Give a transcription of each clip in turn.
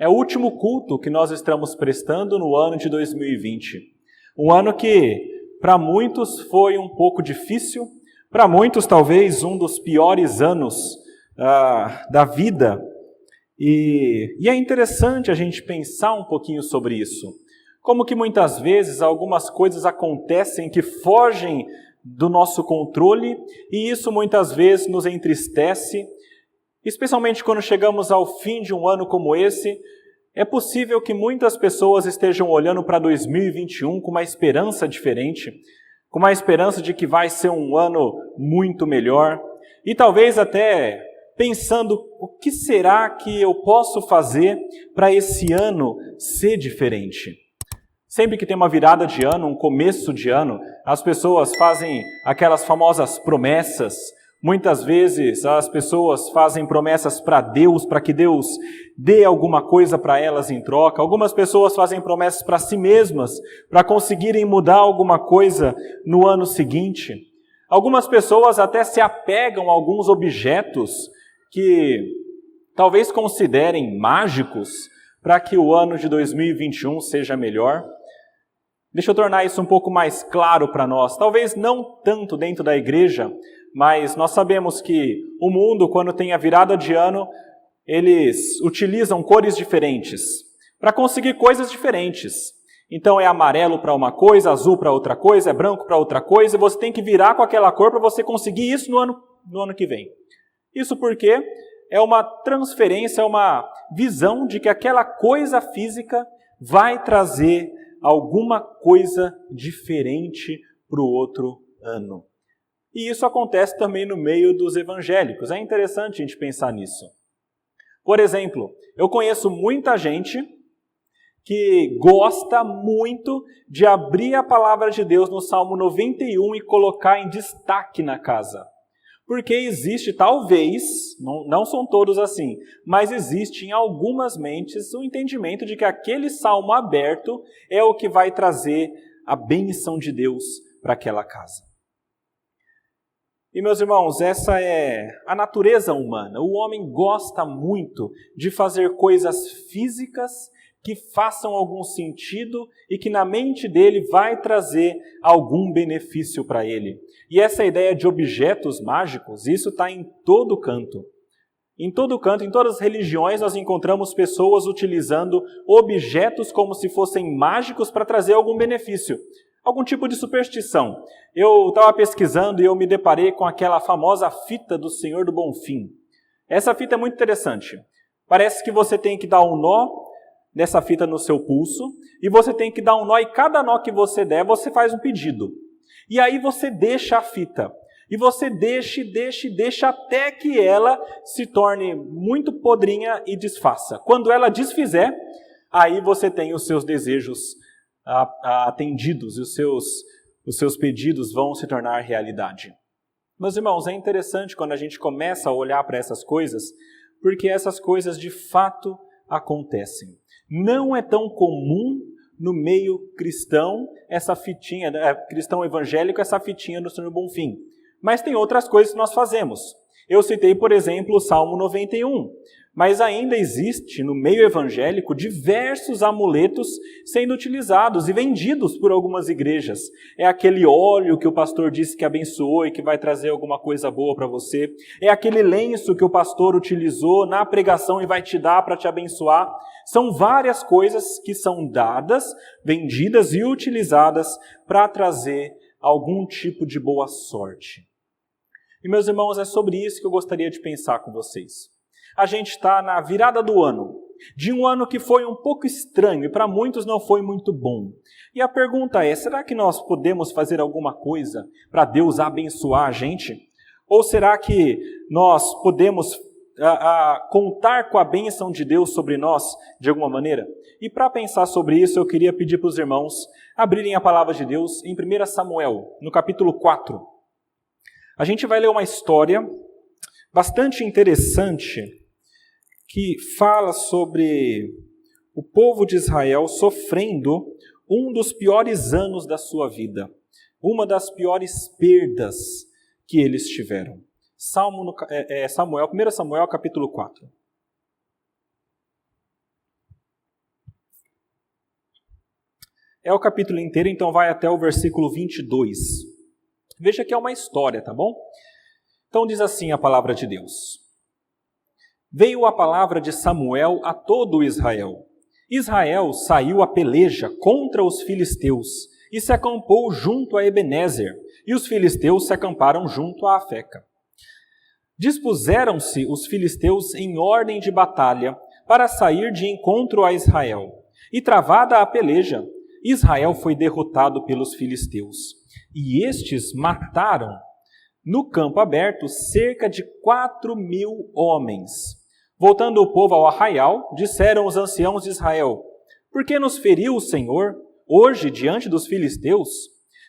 É o último culto que nós estamos prestando no ano de 2020. Um ano que, para muitos, foi um pouco difícil, para muitos, talvez, um dos piores anos da vida. E é interessante a gente pensar um pouquinho sobre isso. Como que muitas vezes algumas coisas acontecem que fogem do nosso controle, e isso muitas vezes nos entristece, especialmente quando chegamos ao fim de um ano como esse. É possível que muitas pessoas estejam olhando para 2021 com uma esperança diferente, com uma esperança de que vai ser um ano muito melhor, e talvez até pensando o que será que eu posso fazer para esse ano ser diferente. Sempre que tem uma virada de ano, um começo de ano, as pessoas fazem aquelas famosas promessas. Muitas vezes as pessoas fazem promessas para Deus, para que Deus dê alguma coisa para elas em troca. Algumas pessoas fazem promessas para si mesmas, para conseguirem mudar alguma coisa no ano seguinte. Algumas pessoas até se apegam a alguns objetos que talvez considerem mágicos para que o ano de 2021 seja melhor. Deixa eu tornar isso um pouco mais claro para nós. Talvez não tanto dentro da igreja, mas nós sabemos que o mundo, quando tem a virada de ano, eles utilizam cores diferentes para conseguir coisas diferentes. Então é amarelo para uma coisa, azul para outra coisa, é branco para outra coisa, e você tem que virar com aquela cor para você conseguir isso no ano que vem. Isso porque é uma transferência, é uma visão de que aquela coisa física vai trazer alguma coisa diferente para o outro ano. E isso acontece também no meio dos evangélicos. É interessante a gente pensar nisso. Por exemplo, eu conheço muita gente que gosta muito de abrir a palavra de Deus no Salmo 91 e colocar em destaque na casa. Porque existe, talvez, não são todos assim, mas existe em algumas mentes o entendimento de que aquele salmo aberto é o que vai trazer a bênção de Deus para aquela casa. E, meus irmãos, essa é a natureza humana. O homem gosta muito de fazer coisas físicas que façam algum sentido e que na mente dele vai trazer algum benefício para ele. E essa ideia de objetos mágicos, isso está em todo canto. Em todo canto, em todas as religiões, nós encontramos pessoas utilizando objetos como se fossem mágicos para trazer algum benefício, algum tipo de superstição. Eu estava pesquisando e eu me deparei com aquela famosa fita do Senhor do Bonfim. Essa fita é muito interessante. Parece que você tem que dar um nó dessa fita no seu pulso, e você tem que dar um nó, e cada nó que você der, você faz um pedido. E aí você deixa a fita, e você deixa até que ela se torne muito podrinha e desfaça. Quando ela desfizer, aí você tem os seus desejos atendidos, e os seus pedidos vão se tornar realidade. Meus irmãos, é interessante quando a gente começa a olhar para essas coisas, porque essas coisas de fato acontecem. Não é tão comum no meio cristão, essa fitinha, cristão evangélico, essa fitinha do Senhor Bonfim. Mas tem outras coisas que nós fazemos. Eu citei, por exemplo, o Salmo 91. Mas ainda existe no meio evangélico diversos amuletos sendo utilizados e vendidos por algumas igrejas. É aquele óleo que o pastor disse que abençoou e que vai trazer alguma coisa boa para você. É aquele lenço que o pastor utilizou na pregação e vai te dar para te abençoar. São várias coisas que são dadas, vendidas e utilizadas para trazer algum tipo de boa sorte. E, meus irmãos, é sobre isso que eu gostaria de pensar com vocês. A gente está na virada do ano, de um ano que foi um pouco estranho e para muitos não foi muito bom. E a pergunta é, será que nós podemos fazer alguma coisa para Deus abençoar a gente? Ou será que nós podemos contar com a bênção de Deus sobre nós de alguma maneira? E para pensar sobre isso, eu queria pedir para os irmãos abrirem a palavra de Deus em 1 Samuel, no capítulo 4. A gente vai ler uma história bastante interessante que fala sobre o povo de Israel sofrendo um dos piores anos da sua vida, uma das piores perdas que eles tiveram. 1 Samuel, capítulo 4. É o capítulo inteiro, então vai até o versículo 22. Veja que é uma história, tá bom? Então diz assim a palavra de Deus. Veio a palavra de Samuel a todo Israel. Israel saiu a peleja contra os filisteus e se acampou junto a Ebenezer, e os filisteus se acamparam junto a Afeca. Dispuseram-se os filisteus em ordem de batalha para sair de encontro a Israel. E travada a peleja, Israel foi derrotado pelos filisteus. E estes mataram, no campo aberto, cerca de 4.000 homens. Voltando o povo ao arraial, disseram os anciãos de Israel: Por que nos feriu o Senhor, hoje, diante dos filisteus?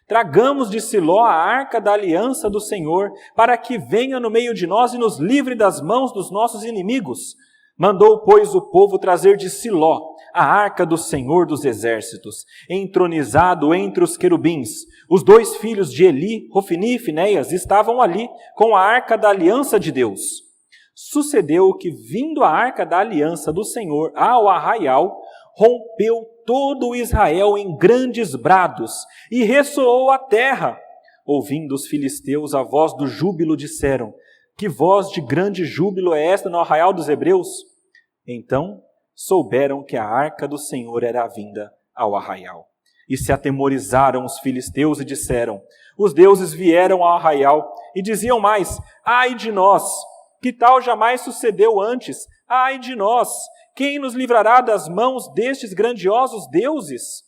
Tragamos de Siló a arca da aliança do Senhor, para que venha no meio de nós e nos livre das mãos dos nossos inimigos. Mandou, pois, o povo trazer de Siló a arca do Senhor dos exércitos, entronizado entre os querubins. Os 2 filhos de Eli, Hofni e Finéias, estavam ali com a arca da aliança de Deus. Sucedeu que, vindo a arca da aliança do Senhor ao arraial, rompeu todo o Israel em grandes brados e ressoou a terra. Ouvindo os filisteus a voz do júbilo, disseram: Que voz de grande júbilo é esta no arraial dos hebreus? Então souberam que a arca do Senhor era vinda ao arraial. E se atemorizaram os filisteus e disseram: Os deuses vieram ao arraial. E diziam mais: Ai de nós! Que tal jamais sucedeu antes? Ai de nós! Quem nos livrará das mãos destes grandiosos deuses?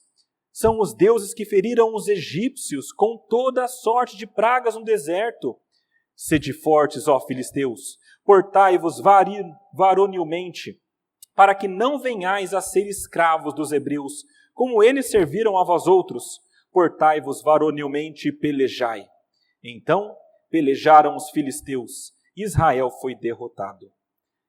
São os deuses que feriram os egípcios com toda a sorte de pragas no deserto. Sede fortes, ó filisteus, portai-vos varonilmente, para que não venhais a ser escravos dos hebreus, como eles serviram a vós outros. Portai-vos varonilmente e pelejai. Então pelejaram os filisteus. Israel foi derrotado.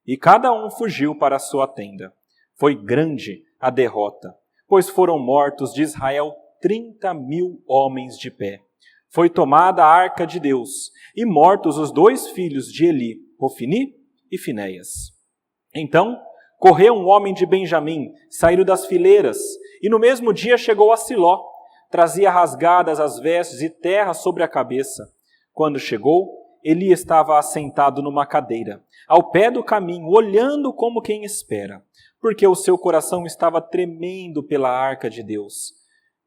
E cada um fugiu para a sua tenda. Foi grande a derrota, pois foram mortos de Israel 30.000 homens de pé. Foi tomada a arca de Deus, e mortos os 2 filhos de Eli, Hofni e Finéias. Então correu um homem de Benjamim, saído das fileiras, e no mesmo dia chegou a Siló. Trazia rasgadas as vestes e terra sobre a cabeça. Quando chegou, Eli estava assentado numa cadeira, ao pé do caminho, olhando como quem espera, porque o seu coração estava tremendo pela arca de Deus.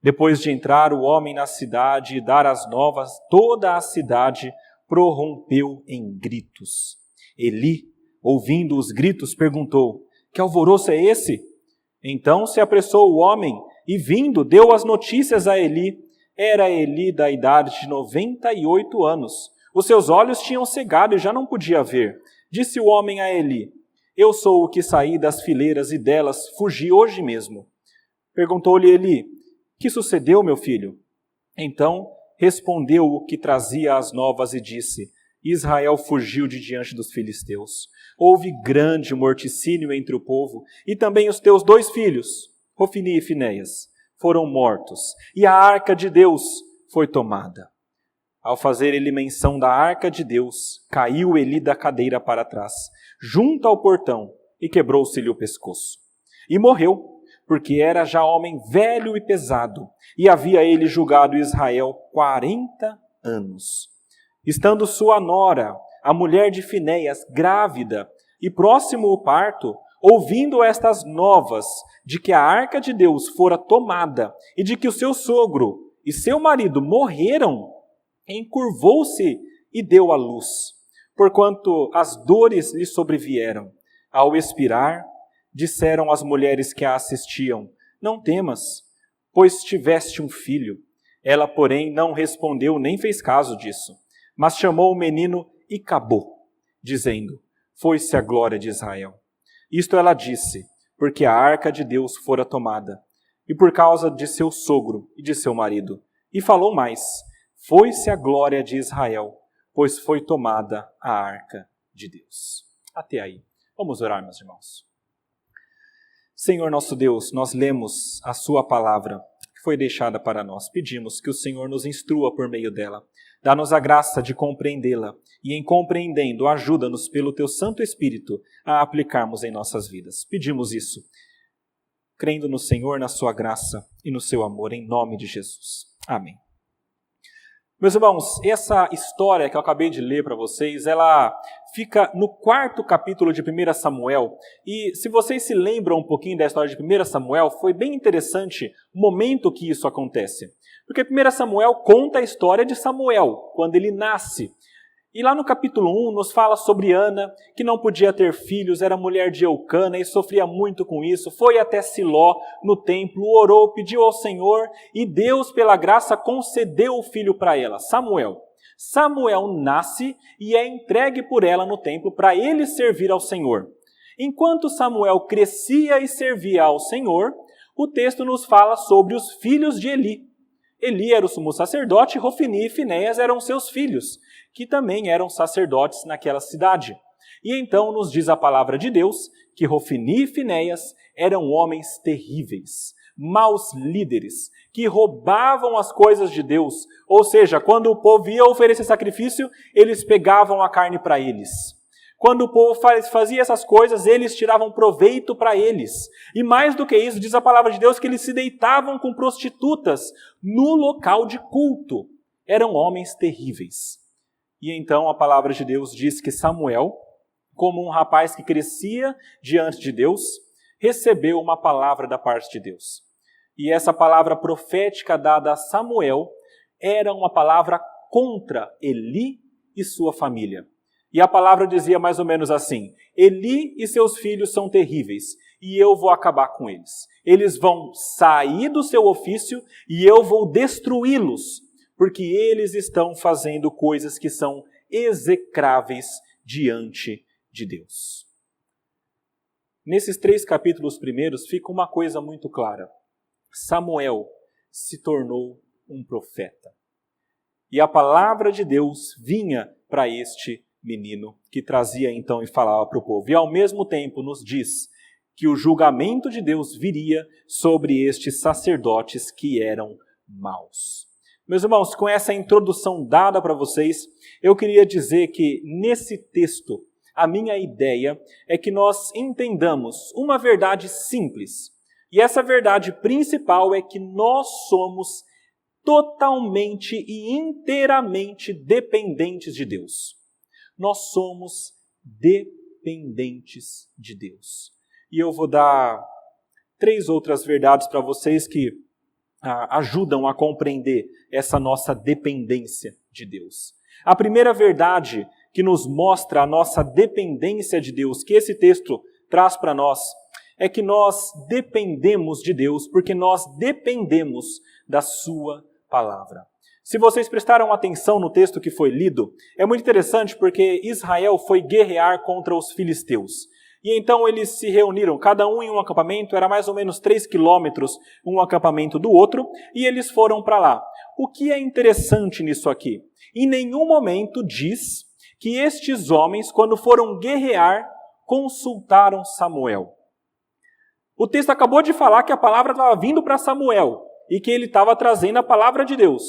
Depois de entrar o homem na cidade e dar as novas, toda a cidade prorrompeu em gritos. Eli, ouvindo os gritos, perguntou: Que alvoroço é esse? Então se apressou o homem e, vindo, deu as notícias a Eli. Era Eli da idade de 98 anos. Os seus olhos tinham cegado e já não podia ver. Disse o homem a Eli: Eu sou o que saí das fileiras e delas fugi hoje mesmo. Perguntou-lhe Eli: Que sucedeu, meu filho? Então respondeu o que trazia as novas e disse: Israel fugiu de diante dos filisteus. Houve grande morticínio entre o povo, e também os teus 2 filhos, Hofni e Finéias, foram mortos, e a arca de Deus foi tomada. Ao fazer ele menção da arca de Deus, caiu Eli da cadeira para trás, junto ao portão, e quebrou-se-lhe o pescoço. E morreu, porque era já homem velho e pesado, e havia ele julgado Israel 40 anos. Estando sua nora, a mulher de Finéias, grávida, e próximo o parto, ouvindo estas novas de que a arca de Deus fora tomada, e de que o seu sogro e seu marido morreram, encurvou-se e deu à luz, porquanto as dores lhe sobrevieram. Ao expirar, disseram as mulheres que a assistiam: Não temas, pois tiveste um filho. Ela, porém, não respondeu nem fez caso disso, mas chamou o menino Icabô, dizendo: Foi-se a glória de Israel. Isto ela disse, porque a arca de Deus fora tomada, e por causa de seu sogro e de seu marido. E falou mais: Foi-se a glória de Israel, pois foi tomada a arca de Deus. Até aí. Vamos orar, meus irmãos. Senhor nosso Deus, nós lemos a sua palavra que foi deixada para nós. Pedimos que o Senhor nos instrua por meio dela. Dá-nos a graça de compreendê-la e, em compreendendo, ajuda-nos pelo teu Santo Espírito a aplicarmos em nossas vidas. Pedimos isso crendo no Senhor, na sua graça e no seu amor, em nome de Jesus. Amém. Meus irmãos, essa história que eu acabei de ler para vocês, ela fica no 4º capítulo de 1 Samuel. E se vocês se lembram um pouquinho da história de 1 Samuel, foi bem interessante o momento que isso acontece. Porque 1 Samuel conta a história de Samuel, quando ele nasce. E lá no capítulo 1 nos fala sobre Ana, que não podia ter filhos, era mulher de Eucana e sofria muito com isso. Foi até Siló, no templo, orou, pediu ao Senhor e Deus, pela graça, concedeu o filho para ela, Samuel. Samuel nasce e é entregue por ela no templo para ele servir ao Senhor. Enquanto Samuel crescia e servia ao Senhor, o texto nos fala sobre os filhos de Eli. Eli era o sumo sacerdote, Hofni e Finéias eram seus filhos, que também eram sacerdotes naquela cidade. E então nos diz a palavra de Deus que Hofni e Finéias eram homens terríveis, maus líderes, que roubavam as coisas de Deus. Ou seja, quando o povo ia oferecer sacrifício, eles pegavam a carne para eles. Quando o povo fazia essas coisas, eles tiravam proveito para eles. E mais do que isso, diz a palavra de Deus que eles se deitavam com prostitutas no local de culto. Eram homens terríveis. E então a palavra de Deus diz que Samuel, como um rapaz que crescia diante de Deus, recebeu uma palavra da parte de Deus. E essa palavra profética dada a Samuel era uma palavra contra Eli e sua família. E a palavra dizia mais ou menos assim: Eli e seus filhos são terríveis, e eu vou acabar com eles. Eles vão sair do seu ofício e eu vou destruí-los, porque eles estão fazendo coisas que são execráveis diante de Deus. Nesses 3 capítulos primeiros fica uma coisa muito clara. Samuel se tornou um profeta. E a palavra de Deus vinha para este menino, que trazia então e falava para o povo. E ao mesmo tempo nos diz que o julgamento de Deus viria sobre estes sacerdotes que eram maus. Meus irmãos, com essa introdução dada para vocês, eu queria dizer que nesse texto, a minha ideia é que nós entendamos uma verdade simples. E essa verdade principal é que nós somos totalmente e inteiramente dependentes de Deus. Nós somos dependentes de Deus. E eu vou dar 3 outras verdades para vocês que ajudam a compreender essa nossa dependência de Deus. A primeira verdade que nos mostra a nossa dependência de Deus, que esse texto traz para nós, é que nós dependemos de Deus porque nós dependemos da sua palavra. Se vocês prestaram atenção no texto que foi lido, é muito interessante porque Israel foi guerrear contra os filisteus. E então eles se reuniram, cada um em um acampamento, era mais ou menos 3 quilômetros um acampamento do outro, e eles foram para lá. O que é interessante nisso aqui? Em nenhum momento diz que estes homens, quando foram guerrear, consultaram Samuel. O texto acabou de falar que a palavra estava vindo para Samuel e que ele estava trazendo a palavra de Deus.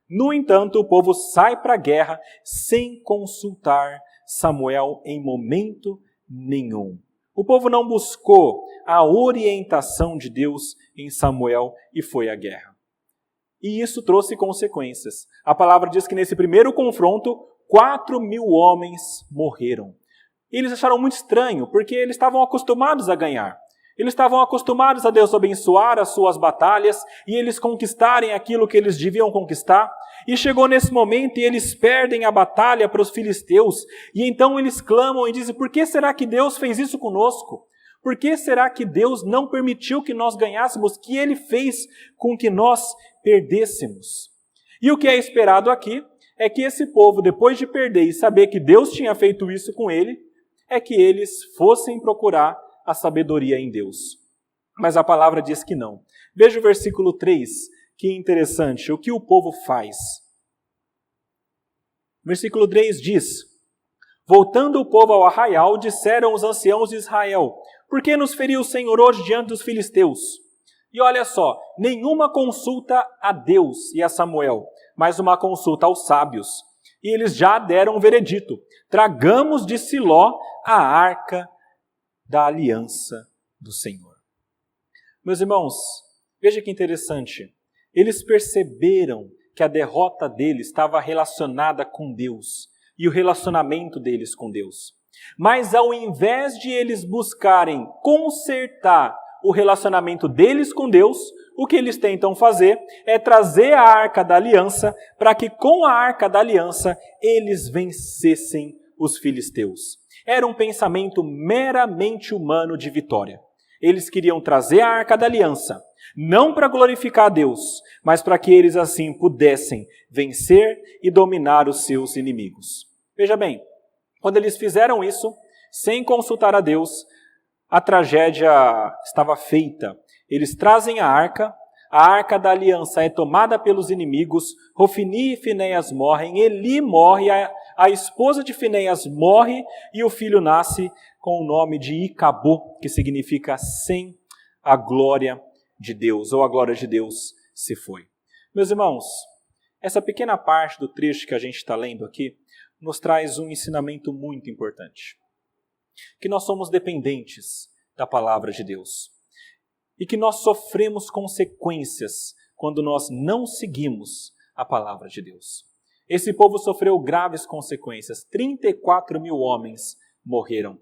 No entanto, o povo sai para a guerra sem consultar Samuel em momento nenhum. O povo não buscou a orientação de Deus em Samuel e foi à guerra. E isso trouxe consequências. A palavra diz que nesse primeiro confronto, 4.000 homens morreram. E eles acharam muito estranho, porque eles estavam acostumados a ganhar. Eles estavam acostumados a Deus abençoar as suas batalhas e eles conquistarem aquilo que eles deviam conquistar. E chegou nesse momento e eles perdem a batalha para os filisteus. E então eles clamam e dizem: por que será que Deus fez isso conosco? Por que será que Deus não permitiu que nós ganhássemos, que Ele fez com que nós perdêssemos? E o que é esperado aqui é que esse povo, depois de perder e saber que Deus tinha feito isso com ele, é que eles fossem procurar a sabedoria em Deus. Mas a palavra diz que não. Veja o versículo 3, que interessante, o que o povo faz. Versículo 3 diz: voltando o povo ao arraial, disseram os anciãos de Israel: por que nos feriu o Senhor hoje diante dos filisteus? E olha só, nenhuma consulta a Deus e a Samuel, mas uma consulta aos sábios. E eles já deram um veredito: tragamos de Siló a arca da aliança do Senhor. Meus irmãos, veja que interessante. Eles perceberam que a derrota deles estava relacionada com Deus e o relacionamento deles com Deus. Mas ao invés de eles buscarem consertar o relacionamento deles com Deus, o que eles tentam fazer é trazer a Arca da Aliança para que com a Arca da Aliança eles vencessem os filisteus. Era um pensamento meramente humano de vitória. Eles queriam trazer a Arca da Aliança, não para glorificar a Deus, mas para que eles assim pudessem vencer e dominar os seus inimigos. Veja bem, quando eles fizeram isso, sem consultar a Deus, a tragédia estava feita. Eles trazem a Arca da Aliança é tomada pelos inimigos, Hofni e Finéias morrem, Eli morre, a esposa de Finéias morre e o filho nasce com o nome de Icabô, que significa sem a glória de Deus, ou a glória de Deus se foi. Meus irmãos, essa pequena parte do trecho que a gente está lendo aqui nos traz um ensinamento muito importante. Que nós somos dependentes da palavra de Deus. E que nós sofremos consequências quando nós não seguimos a palavra de Deus. Esse povo sofreu graves consequências. 34 mil homens morreram.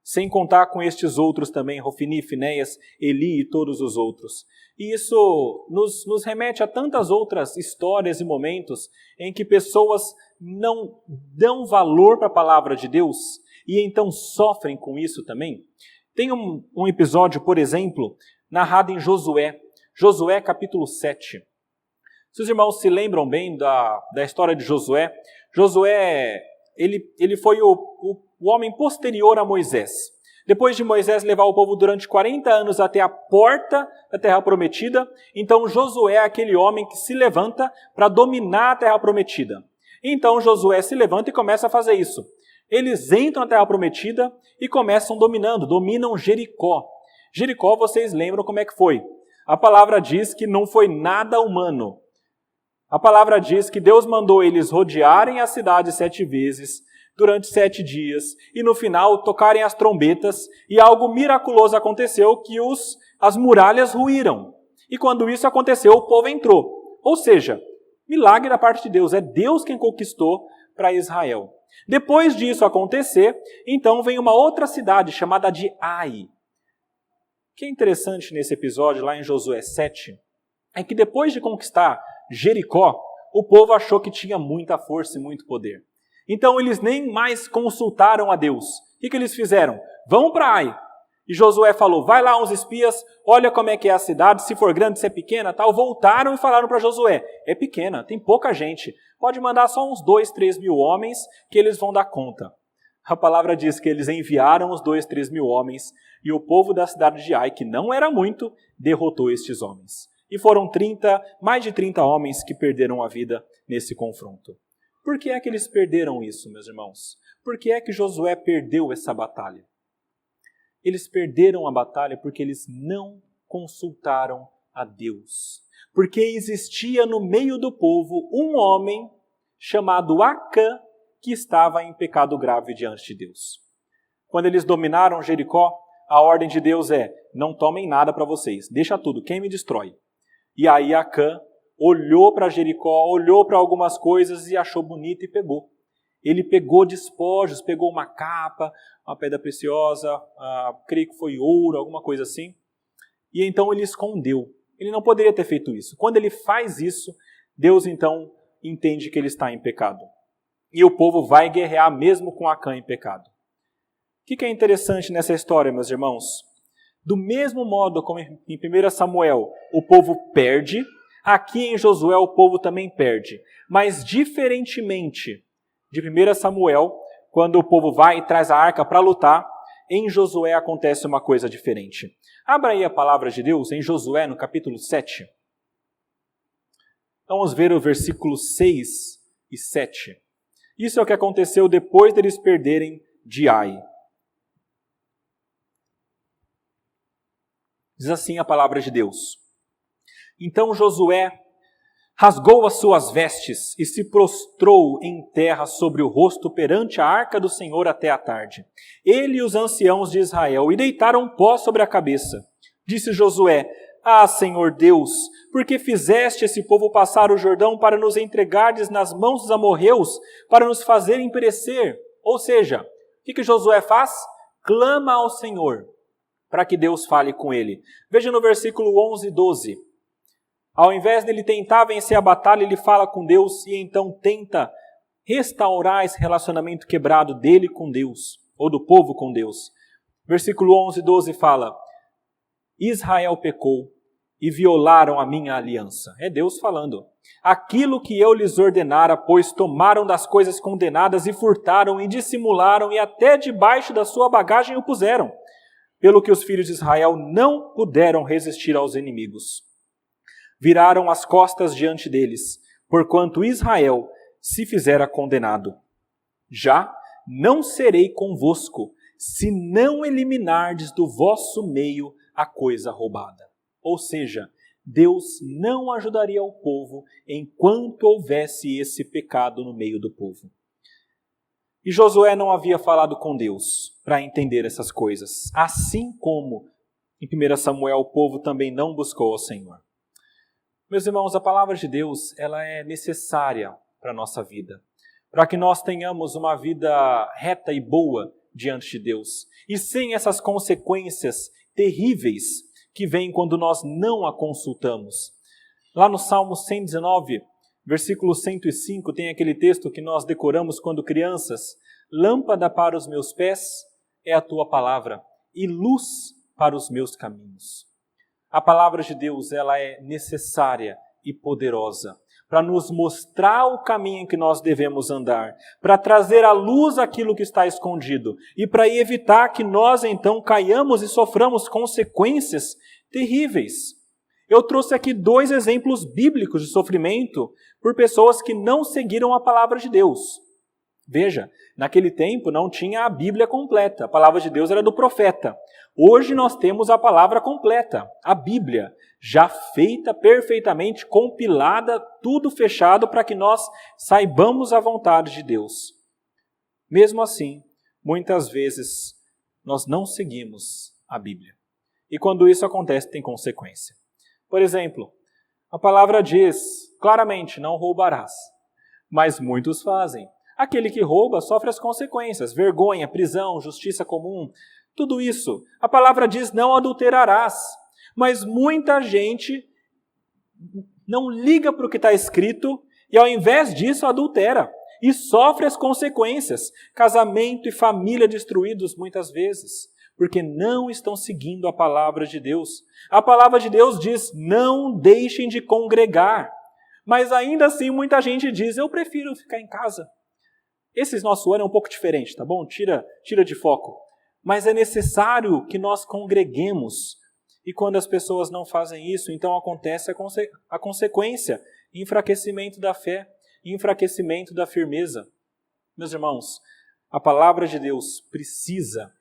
Sem contar com estes outros também, Hofni, Finéias, Eli e todos os outros. E isso nos remete a tantas outras histórias e momentos em que pessoas não dão valor para a palavra de Deus e então sofrem com isso também. Tem um episódio, por exemplo, narrado em Josué capítulo 7. Se os irmãos se lembram bem da história de Josué, ele foi o homem posterior a Moisés. Depois de Moisés levar o povo durante 40 anos até a porta da Terra Prometida, então Josué é aquele homem que se levanta para dominar a Terra Prometida. Então Josué se levanta e começa a fazer isso. Eles entram na Terra Prometida e começam dominam Jericó. Jericó, vocês lembram como é que foi? A palavra diz que não foi nada humano. A palavra diz que Deus mandou eles rodearem a cidade 7 vezes, durante 7 dias, e no final tocarem as trombetas, e algo miraculoso aconteceu, que as muralhas ruíram. E quando isso aconteceu, o povo entrou. Ou seja, milagre da parte de Deus, é Deus quem conquistou para Israel. Depois disso acontecer, então vem uma outra cidade chamada de Ai. O que é interessante nesse episódio, lá em Josué 7, é que depois de conquistar Jericó, o povo achou que tinha muita força e muito poder. Então eles nem mais consultaram a Deus. O que eles fizeram? Vão para Ai. E Josué falou, vai lá uns espias, olha como é que é a cidade, se for grande, se é pequena, tal. Voltaram e falaram para Josué, é pequena, tem pouca gente. Pode mandar só uns 2, 3 mil homens que eles vão dar conta. A palavra diz que eles enviaram os 2, 3 mil homens e o povo da cidade de Ai, que não era muito, derrotou estes homens. E foram mais de 30 homens que perderam a vida nesse confronto. Por que é que eles perderam isso, meus irmãos? Por que é que Josué perdeu essa batalha? Eles perderam a batalha porque eles não consultaram a Deus. Porque existia no meio do povo um homem chamado Acã que estava em pecado grave diante de Deus. Quando eles dominaram Jericó, a ordem de Deus é, não tomem nada para vocês, deixa tudo, quem me destrói? E aí Acã olhou para Jericó, olhou para algumas coisas e achou bonito e pegou. Ele pegou despojos, pegou uma capa, uma pedra preciosa, creio que foi ouro, alguma coisa assim. E então ele escondeu. Ele não poderia ter feito isso. Quando ele faz isso, Deus então entende que ele está em pecado. E o povo vai guerrear mesmo com Acã em pecado. O que é interessante nessa história, meus irmãos? Do mesmo modo como em 1 Samuel o povo perde, aqui em Josué o povo também perde. Mas diferentemente de 1 Samuel, quando o povo vai e traz a arca para lutar, em Josué acontece uma coisa diferente. Abra aí a palavra de Deus em Josué, no capítulo 7. Vamos ver o versículo 6 e 7. Isso é o que aconteceu depois deles perderem de Ai. Diz assim a palavra de Deus. Então Josué rasgou as suas vestes e se prostrou em terra sobre o rosto perante a arca do Senhor até a tarde. Ele e os anciãos de Israel, e deitaram pó sobre a cabeça. Disse Josué, Ah, Senhor Deus, por que fizeste esse povo passar o Jordão para nos entregardes nas mãos dos amorreus, para nos fazerem perecer? Ou seja, o que Josué faz? Clama ao Senhor, para que Deus fale com ele. Veja no versículo 11 e 12. Ao invés dele tentar vencer a batalha, ele fala com Deus e então tenta restaurar esse relacionamento quebrado dele com Deus, ou do povo com Deus. Versículo 11 e 12 fala: Israel pecou e violaram a minha aliança. É Deus falando. Aquilo que eu lhes ordenara, pois tomaram das coisas condenadas e furtaram e dissimularam e até debaixo da sua bagagem o puseram, pelo que os filhos de Israel não puderam resistir aos inimigos. Viraram as costas diante deles, porquanto Israel se fizera condenado. Já não serei convosco, se não eliminardes do vosso meio a coisa roubada. Ou seja, Deus não ajudaria o povo enquanto houvesse esse pecado no meio do povo. E Josué não havia falado com Deus para entender essas coisas, assim como em 1 Samuel o povo também não buscou ao Senhor. Meus irmãos, a palavra de Deus ela é necessária para a nossa vida, para que nós tenhamos uma vida reta e boa diante de Deus, e sem essas consequências terríveis que vêm quando nós não a consultamos. Lá no Salmo 119, versículo 105, tem aquele texto que nós decoramos quando crianças: lâmpada para os meus pés é a tua palavra, e luz para os meus caminhos. A palavra de Deus ela é necessária e poderosa para nos mostrar o caminho que nós devemos andar, para trazer à luz aquilo que está escondido e para evitar que nós então caiamos e soframos consequências terríveis. Eu trouxe aqui 2 exemplos bíblicos de sofrimento por pessoas que não seguiram a palavra de Deus. Veja, naquele tempo não tinha a Bíblia completa, a palavra de Deus era do profeta. Hoje nós temos a palavra completa, a Bíblia, já feita perfeitamente, compilada, tudo fechado para que nós saibamos a vontade de Deus. Mesmo assim, muitas vezes nós não seguimos a Bíblia. E quando isso acontece, tem consequência. Por exemplo, a palavra diz claramente: não roubarás. Mas muitos fazem. Aquele que rouba sofre as consequências: vergonha, prisão, justiça comum, tudo isso. A palavra diz: não adulterarás. Mas muita gente não liga para o que está escrito e ao invés disso adultera e sofre as consequências. Casamento e família destruídos muitas vezes, porque não estão seguindo a palavra de Deus. A palavra de Deus diz: não deixem de congregar. Mas ainda assim muita gente diz: eu prefiro ficar em casa. Esse nosso ano é um pouco diferente, tá bom? Tira de foco. Mas é necessário que nós congreguemos. E quando as pessoas não fazem isso, então acontece a consequência: enfraquecimento da fé, enfraquecimento da firmeza. Meus irmãos, a palavra de Deus precisa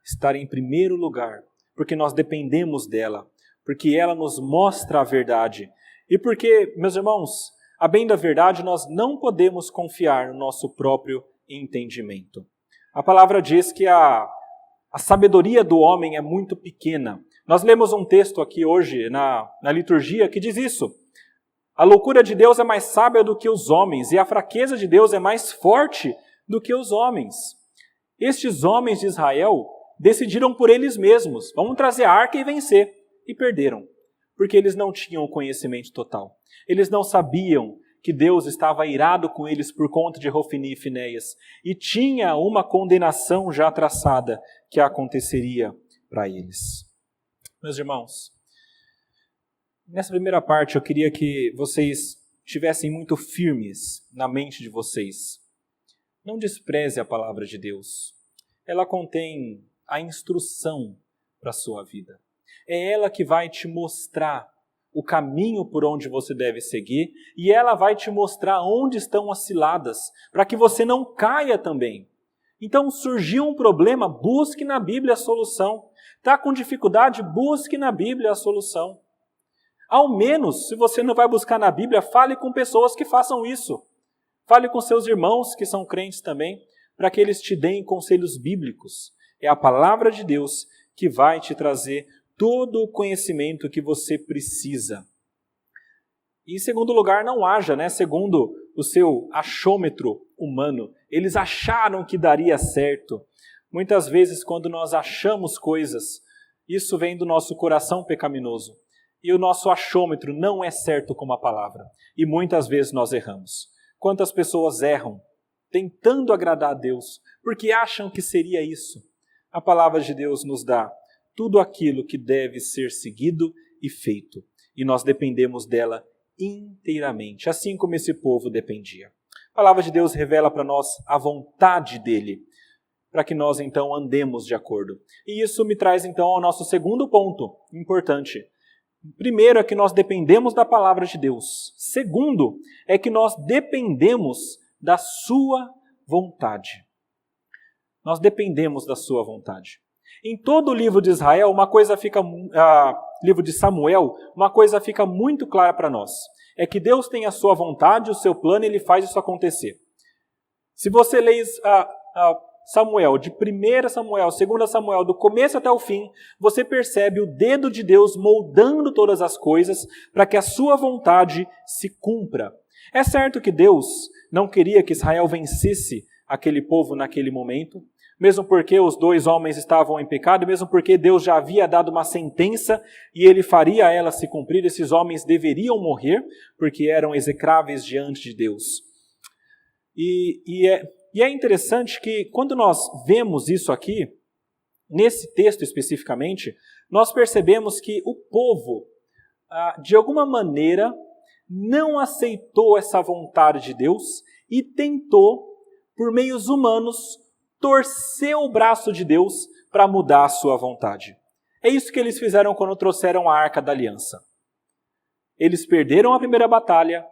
estar em primeiro lugar, porque nós dependemos dela, porque ela nos mostra a verdade. E porque, meus irmãos, a bem da verdade, nós não podemos confiar no nosso próprio entendimento. A palavra diz que a sabedoria do homem é muito pequena. Nós lemos um texto aqui hoje na liturgia que diz isso. A loucura de Deus é mais sábia do que os homens, e a fraqueza de Deus é mais forte do que os homens. Estes homens de Israel decidiram por eles mesmos: vamos trazer a arca e vencer. E perderam, porque eles não tinham o conhecimento total. Eles não sabiam que Deus estava irado com eles por conta de Hofni e Finéias, e tinha uma condenação já traçada que aconteceria para eles. Meus irmãos, nessa primeira parte eu queria que vocês estivessem muito firmes na mente de vocês. Não despreze a palavra de Deus. Ela contém a instrução para a sua vida. É ela que vai te mostrar o caminho por onde você deve seguir, e ela vai te mostrar onde estão as ciladas, para que você não caia também. Então, surgiu um problema, busque na Bíblia a solução. Está com dificuldade, busque na Bíblia a solução. Ao menos, se você não vai buscar na Bíblia, fale com pessoas que façam isso. Fale com seus irmãos que são crentes também, para que eles te deem conselhos bíblicos. É a palavra de Deus que vai te trazer todo o conhecimento que você precisa. E em segundo lugar, não haja, segundo o seu achômetro humano. Eles acharam que daria certo. Muitas vezes, quando nós achamos coisas, isso vem do nosso coração pecaminoso. E o nosso achômetro não é certo como a palavra. E muitas vezes nós erramos. Quantas pessoas erram tentando agradar a Deus, porque acham que seria isso? A palavra de Deus nos dá tudo aquilo que deve ser seguido e feito. E nós dependemos dela inteiramente, assim como esse povo dependia. A palavra de Deus revela para nós a vontade dele, para que nós então andemos de acordo. E isso me traz então ao nosso segundo ponto importante. Primeiro é que nós dependemos da palavra de Deus. Segundo é que nós dependemos da sua vontade. Nós dependemos da sua vontade. Em todo o livro de Israel, livro de Samuel, uma coisa fica muito clara para nós. É que Deus tem a sua vontade, o seu plano, e Ele faz isso acontecer. Se você lê Samuel, de 1 Samuel, 2 Samuel, do começo até o fim, você percebe o dedo de Deus moldando todas as coisas para que a sua vontade se cumpra. É certo que Deus não queria que Israel vencesse aquele povo naquele momento, mesmo porque os dois homens estavam em pecado, mesmo porque Deus já havia dado uma sentença e Ele faria ela se cumprir, esses homens deveriam morrer, porque eram execráveis diante de Deus. E é interessante que quando nós vemos isso aqui, nesse texto especificamente, nós percebemos que o povo, de alguma maneira, não aceitou essa vontade de Deus e tentou, por meios humanos, torcer o braço de Deus para mudar a sua vontade. É isso que eles fizeram quando trouxeram a Arca da Aliança. Eles perderam a primeira batalha,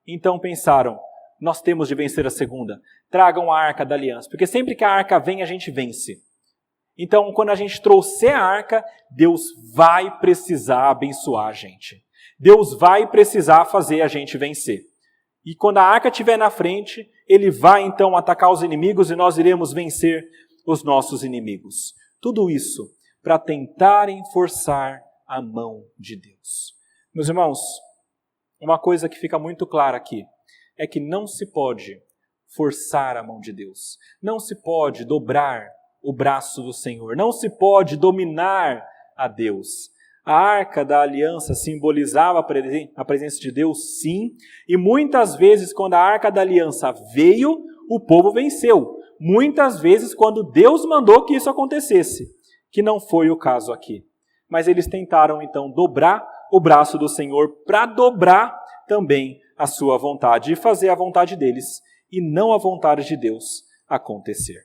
então pensaram, nós temos de vencer a segunda. Tragam a Arca da Aliança, porque sempre que a Arca vem, a gente vence. Então, quando a gente trouxer a Arca, Deus vai precisar abençoar a gente. Deus vai precisar fazer a gente vencer. E quando a Arca estiver na frente, Ele vai então atacar os inimigos e nós iremos vencer os nossos inimigos. Tudo isso para tentarem forçar a mão de Deus. Meus irmãos, uma coisa que fica muito clara aqui é que não se pode forçar a mão de Deus. Não se pode dobrar o braço do Senhor. Não se pode dominar a Deus. A Arca da Aliança simbolizava a presença de Deus, sim, e muitas vezes quando a Arca da Aliança veio, o povo venceu. Muitas vezes quando Deus mandou que isso acontecesse, que não foi o caso aqui. Mas eles tentaram então dobrar o braço do Senhor para dobrar também a sua vontade e fazer a vontade deles e não a vontade de Deus acontecer.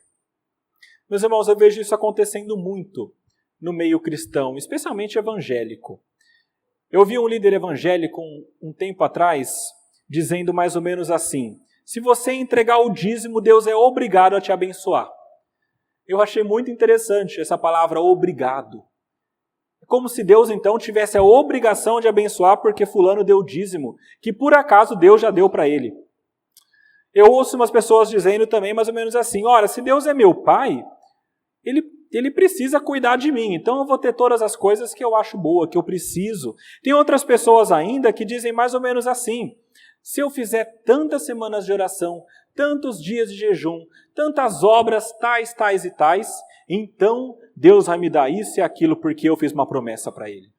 Meus irmãos, eu vejo isso acontecendo muito no meio cristão, especialmente evangélico. Eu vi um líder evangélico um tempo atrás dizendo mais ou menos assim: se você entregar o dízimo, Deus é obrigado a te abençoar. Eu achei muito interessante essa palavra obrigado. É como se Deus então tivesse a obrigação de abençoar porque fulano deu dízimo, que por acaso Deus já deu para ele. Eu ouço umas pessoas dizendo também mais ou menos assim: olha, se Deus é meu pai, Ele precisa cuidar de mim, então eu vou ter todas as coisas que eu acho boa, que eu preciso. Tem outras pessoas ainda que dizem mais ou menos assim: se eu fizer tantas semanas de oração, tantos dias de jejum, tantas obras tais, tais e tais, então Deus vai me dar isso e aquilo porque eu fiz uma promessa para Ele.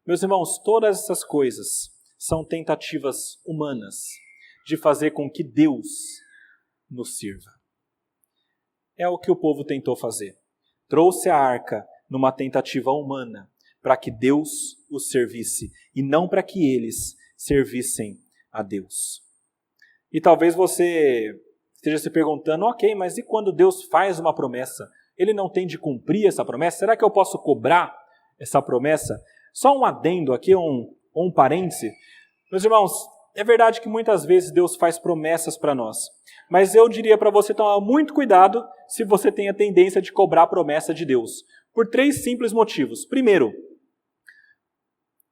Meus irmãos, todas essas coisas são tentativas humanas de fazer com que Deus nos sirva. É o que o povo tentou fazer. Trouxe a arca numa tentativa humana para que Deus os servisse e não para que eles servissem a Deus. E talvez você esteja se perguntando: ok, mas e quando Deus faz uma promessa? Ele não tem de cumprir essa promessa? Será que eu posso cobrar essa promessa? Só um adendo aqui, um parêntese. Meus irmãos, é verdade que muitas vezes Deus faz promessas para nós, mas eu diria para você tomar muito cuidado se você tem a tendência de cobrar a promessa de Deus, por 3 simples motivos. Primeiro,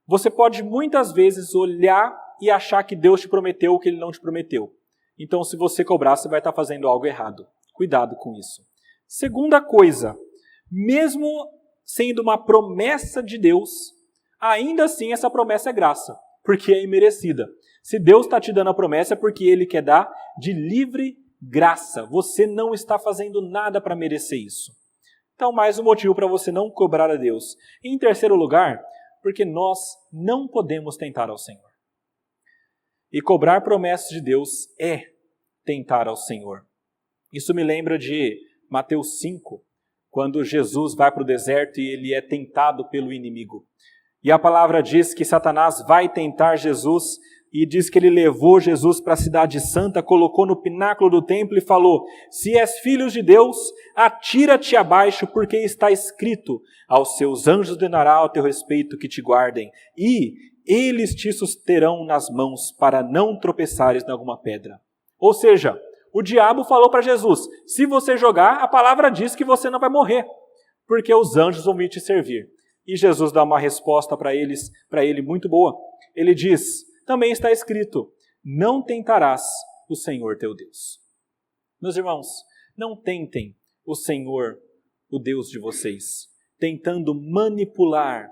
você pode muitas vezes olhar e achar que Deus te prometeu o que Ele não te prometeu. Então, se você cobrar, você vai estar fazendo algo errado. Cuidado com isso. Segunda coisa, mesmo sendo uma promessa de Deus, ainda assim essa promessa é graça, porque é imerecida. Se Deus está te dando a promessa é porque Ele quer dar de livre graça. Você não está fazendo nada para merecer isso. Então, mais um motivo para você não cobrar a Deus. Em terceiro lugar, porque nós não podemos tentar ao Senhor. E cobrar promessas de Deus é tentar ao Senhor. Isso me lembra de Mateus 5, quando Jesus vai para o deserto e ele é tentado pelo inimigo. E a palavra diz que Satanás vai tentar Jesus e diz que ele levou Jesus para a cidade santa, colocou no pináculo do templo e falou: se és filho de Deus, atira-te abaixo, porque está escrito: aos seus anjos ordenará ao teu respeito que te guardem, e eles te susterão nas mãos para não tropeçares em alguma pedra. Ou seja, o diabo falou para Jesus: se você jogar, a palavra diz que você não vai morrer, porque os anjos vão vir te servir. E Jesus dá uma resposta para ele muito boa. Ele diz: também está escrito: não tentarás o Senhor teu Deus. Meus irmãos, não tentem o Senhor, o Deus de vocês, tentando manipular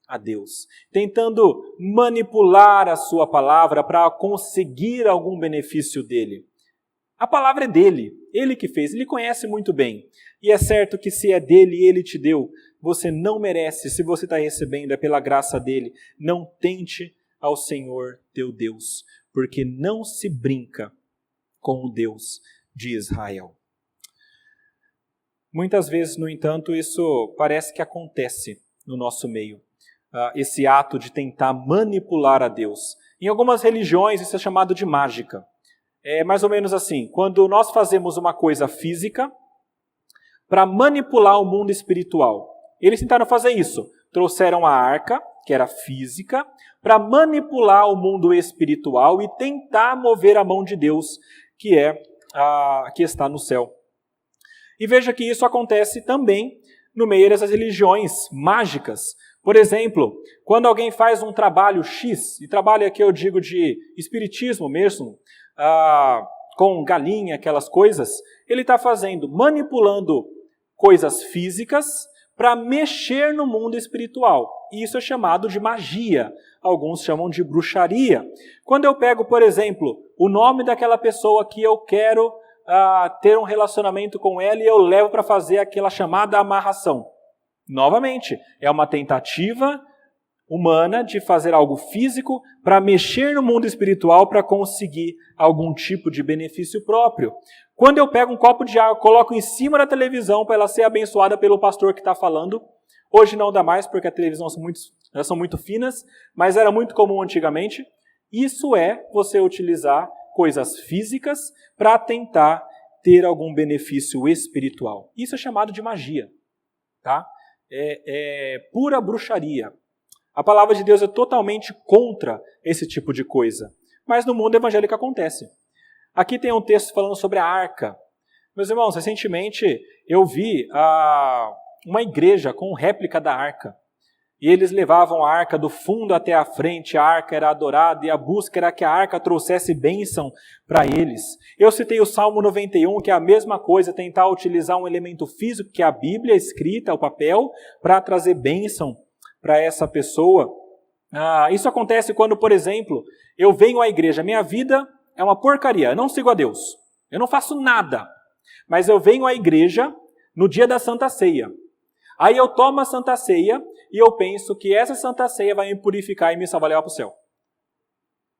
a Deus, tentando manipular a sua palavra para conseguir algum benefício dele. A palavra é dele, ele que fez, ele conhece muito bem. E é certo que se é dele e ele te deu, você não merece, se você está recebendo, é pela graça dele. Não tente ao Senhor teu Deus, porque não se brinca com o Deus de Israel. Muitas vezes, no entanto, isso parece que acontece no nosso meio. Esse ato de tentar manipular a Deus. Em algumas religiões isso é chamado de mágica. É mais ou menos assim, quando nós fazemos uma coisa física para manipular o mundo espiritual. Eles tentaram fazer isso. Trouxeram a arca, que era física, para manipular o mundo espiritual e tentar mover a mão de Deus, que está no céu. E veja que isso acontece também no meio dessas religiões mágicas. Por exemplo, quando alguém faz um trabalho X, e trabalho aqui eu digo de espiritismo mesmo, com galinha, aquelas coisas, ele está manipulando coisas físicas para mexer no mundo espiritual. E isso é chamado de magia. Alguns chamam de bruxaria. Quando eu pego, por exemplo, o nome daquela pessoa que eu quero ter um relacionamento com ela e eu levo para fazer aquela chamada amarração. Novamente, é uma tentativa humana de fazer algo físico para mexer no mundo espiritual para conseguir algum tipo de benefício próprio. Quando eu pego um copo de água, coloco em cima da televisão para ela ser abençoada pelo pastor que está falando, hoje não dá mais porque as televisões são muito finas, mas era muito comum antigamente. Isso é você utilizar coisas físicas para tentar ter algum benefício espiritual. Isso é chamado de magia, tá? É pura bruxaria. A palavra de Deus é totalmente contra esse tipo de coisa. Mas no mundo evangélico acontece. Aqui tem um texto falando sobre a arca. Meus irmãos, recentemente eu vi uma igreja com réplica da arca. E eles levavam a arca do fundo até a frente, a arca era adorada e a busca era que a arca trouxesse bênção para eles. Eu citei o Salmo 91, que é a mesma coisa, tentar utilizar um elemento físico, que é a Bíblia escrita, o papel, para trazer bênção para essa pessoa. Isso acontece quando, por exemplo, eu venho à igreja, minha vida é uma porcaria, eu não sigo a Deus, eu não faço nada, mas eu venho à igreja no dia da Santa Ceia. Aí eu tomo a Santa Ceia e eu penso que essa Santa Ceia vai me purificar e me salvar e levar para o céu.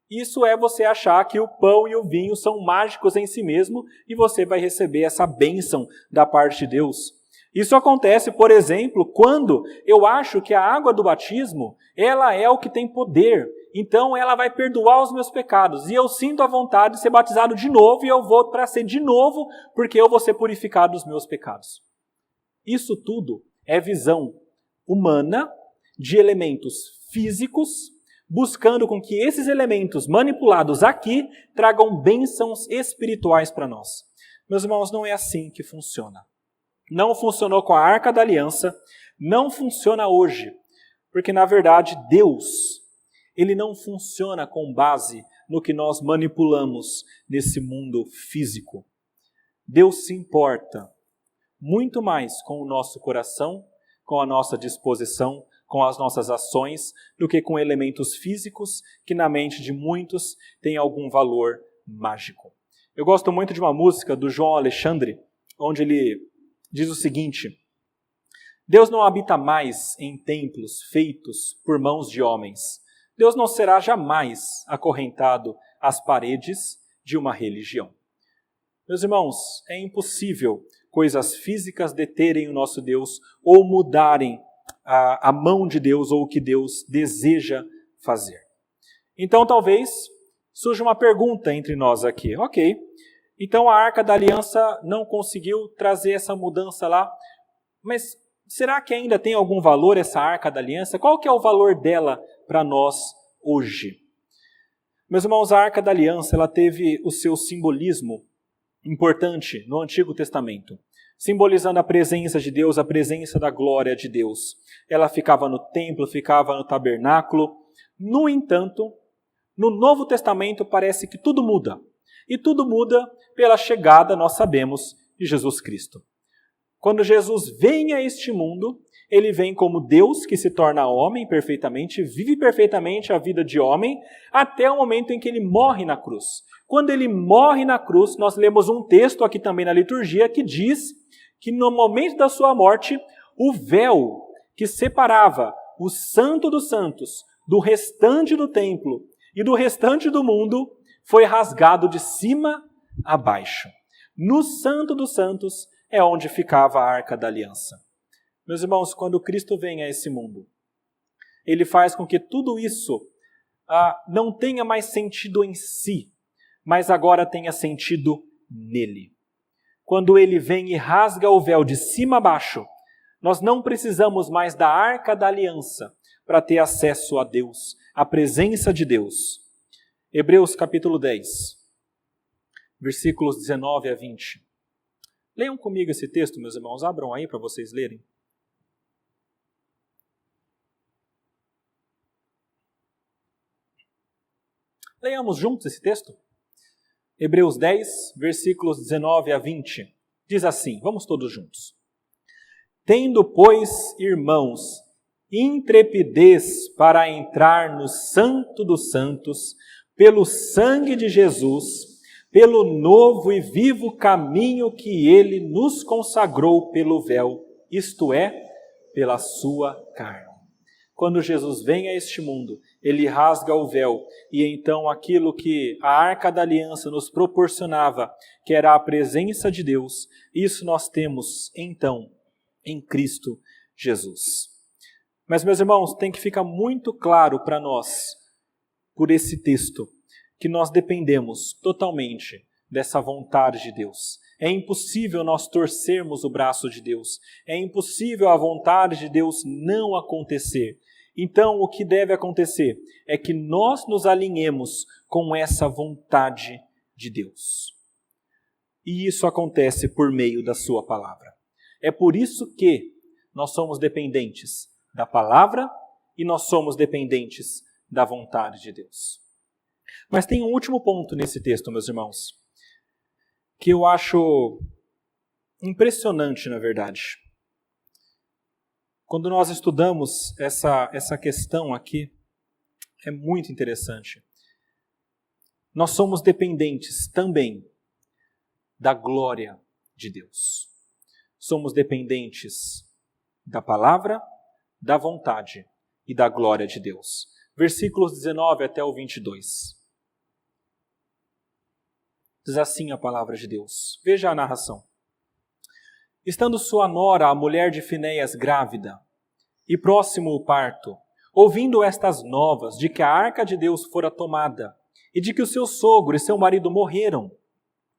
Isso é você achar que o pão e o vinho são mágicos em si mesmo e você vai receber essa bênção da parte de Deus. Isso acontece, por exemplo, quando eu acho que a água do batismo, ela é o que tem poder. Então ela vai perdoar os meus pecados. E eu sinto a vontade de ser batizado de novo e eu vou para ser de novo porque eu vou ser purificado dos meus pecados. Isso tudo é visão humana de elementos físicos, buscando com que esses elementos manipulados aqui tragam bênçãos espirituais para nós. Meus irmãos, não é assim que funciona. Não funcionou com a Arca da Aliança, não funciona hoje, porque na verdade Deus, ele não funciona com base no que nós manipulamos nesse mundo físico. Deus se importa muito mais com o nosso coração com a nossa disposição, com as nossas ações, do que com elementos físicos que na mente de muitos têm algum valor mágico. Eu gosto muito de uma música do João Alexandre, onde ele diz o seguinte: Deus não habita mais em templos feitos por mãos de homens. Deus não será jamais acorrentado às paredes de uma religião. Meus irmãos, é impossível coisas físicas deterem o nosso Deus ou mudarem a mão de Deus ou o que Deus deseja fazer. Então talvez surja uma pergunta entre nós aqui. Ok, então a Arca da Aliança não conseguiu trazer essa mudança lá, mas será que ainda tem algum valor essa Arca da Aliança? Qual que é o valor dela para nós hoje? Meus irmãos, a Arca da Aliança ela teve o seu simbolismo importante no Antigo Testamento, simbolizando a presença de Deus, a presença da glória de Deus. Ela ficava no templo, ficava no tabernáculo. No entanto, no Novo Testamento parece que tudo muda. E tudo muda pela chegada, nós sabemos, de Jesus Cristo. Quando Jesus vem a este mundo, ele vem como Deus que se torna homem perfeitamente, vive perfeitamente a vida de homem, até o momento em que ele morre na cruz. Quando ele morre na cruz, nós lemos um texto aqui também na liturgia que diz que no momento da sua morte, o véu que separava o Santo dos Santos do restante do templo e do restante do mundo foi rasgado de cima a baixo. No Santo dos Santos é onde ficava a Arca da Aliança. Meus irmãos, quando Cristo vem a esse mundo, ele faz com que tudo isso não tenha mais sentido em si, mas agora tenha sentido nele. Quando ele vem e rasga o véu de cima a baixo, nós não precisamos mais da Arca da Aliança para ter acesso a Deus, à presença de Deus. Hebreus capítulo 10, versículos 19 a 20. Leiam comigo esse texto, meus irmãos, abram aí para vocês lerem. Leiamos juntos esse texto? Hebreus 10, versículos 19 a 20. Diz assim, vamos todos juntos. Tendo, pois, irmãos, intrepidez para entrar no Santo dos Santos, pelo sangue de Jesus, pelo novo e vivo caminho que ele nos consagrou pelo véu, isto é, pela sua carne. Quando Jesus vem a este mundo, ele rasga o véu, e então aquilo que a Arca da Aliança nos proporcionava, que era a presença de Deus, isso nós temos, então, em Cristo Jesus. Mas, meus irmãos, tem que ficar muito claro para nós, por esse texto, que nós dependemos totalmente dessa vontade de Deus. É impossível nós torcermos o braço de Deus. É impossível a vontade de Deus não acontecer. Então, o que deve acontecer é que nós nos alinhemos com essa vontade de Deus. E isso acontece por meio da sua palavra. É por isso que nós somos dependentes da palavra e nós somos dependentes da vontade de Deus. Mas tem um último ponto nesse texto, meus irmãos, que eu acho impressionante, na verdade. Quando nós estudamos essa questão aqui, é muito interessante. Nós somos dependentes também da glória de Deus. Somos dependentes da palavra, da vontade e da glória de Deus. Versículos 19 até o 22. Diz assim a palavra de Deus. Veja a narração. Estando sua nora, a mulher de Finéias, grávida, e próximo o parto, ouvindo estas novas de que a arca de Deus fora tomada, e de que o seu sogro e seu marido morreram,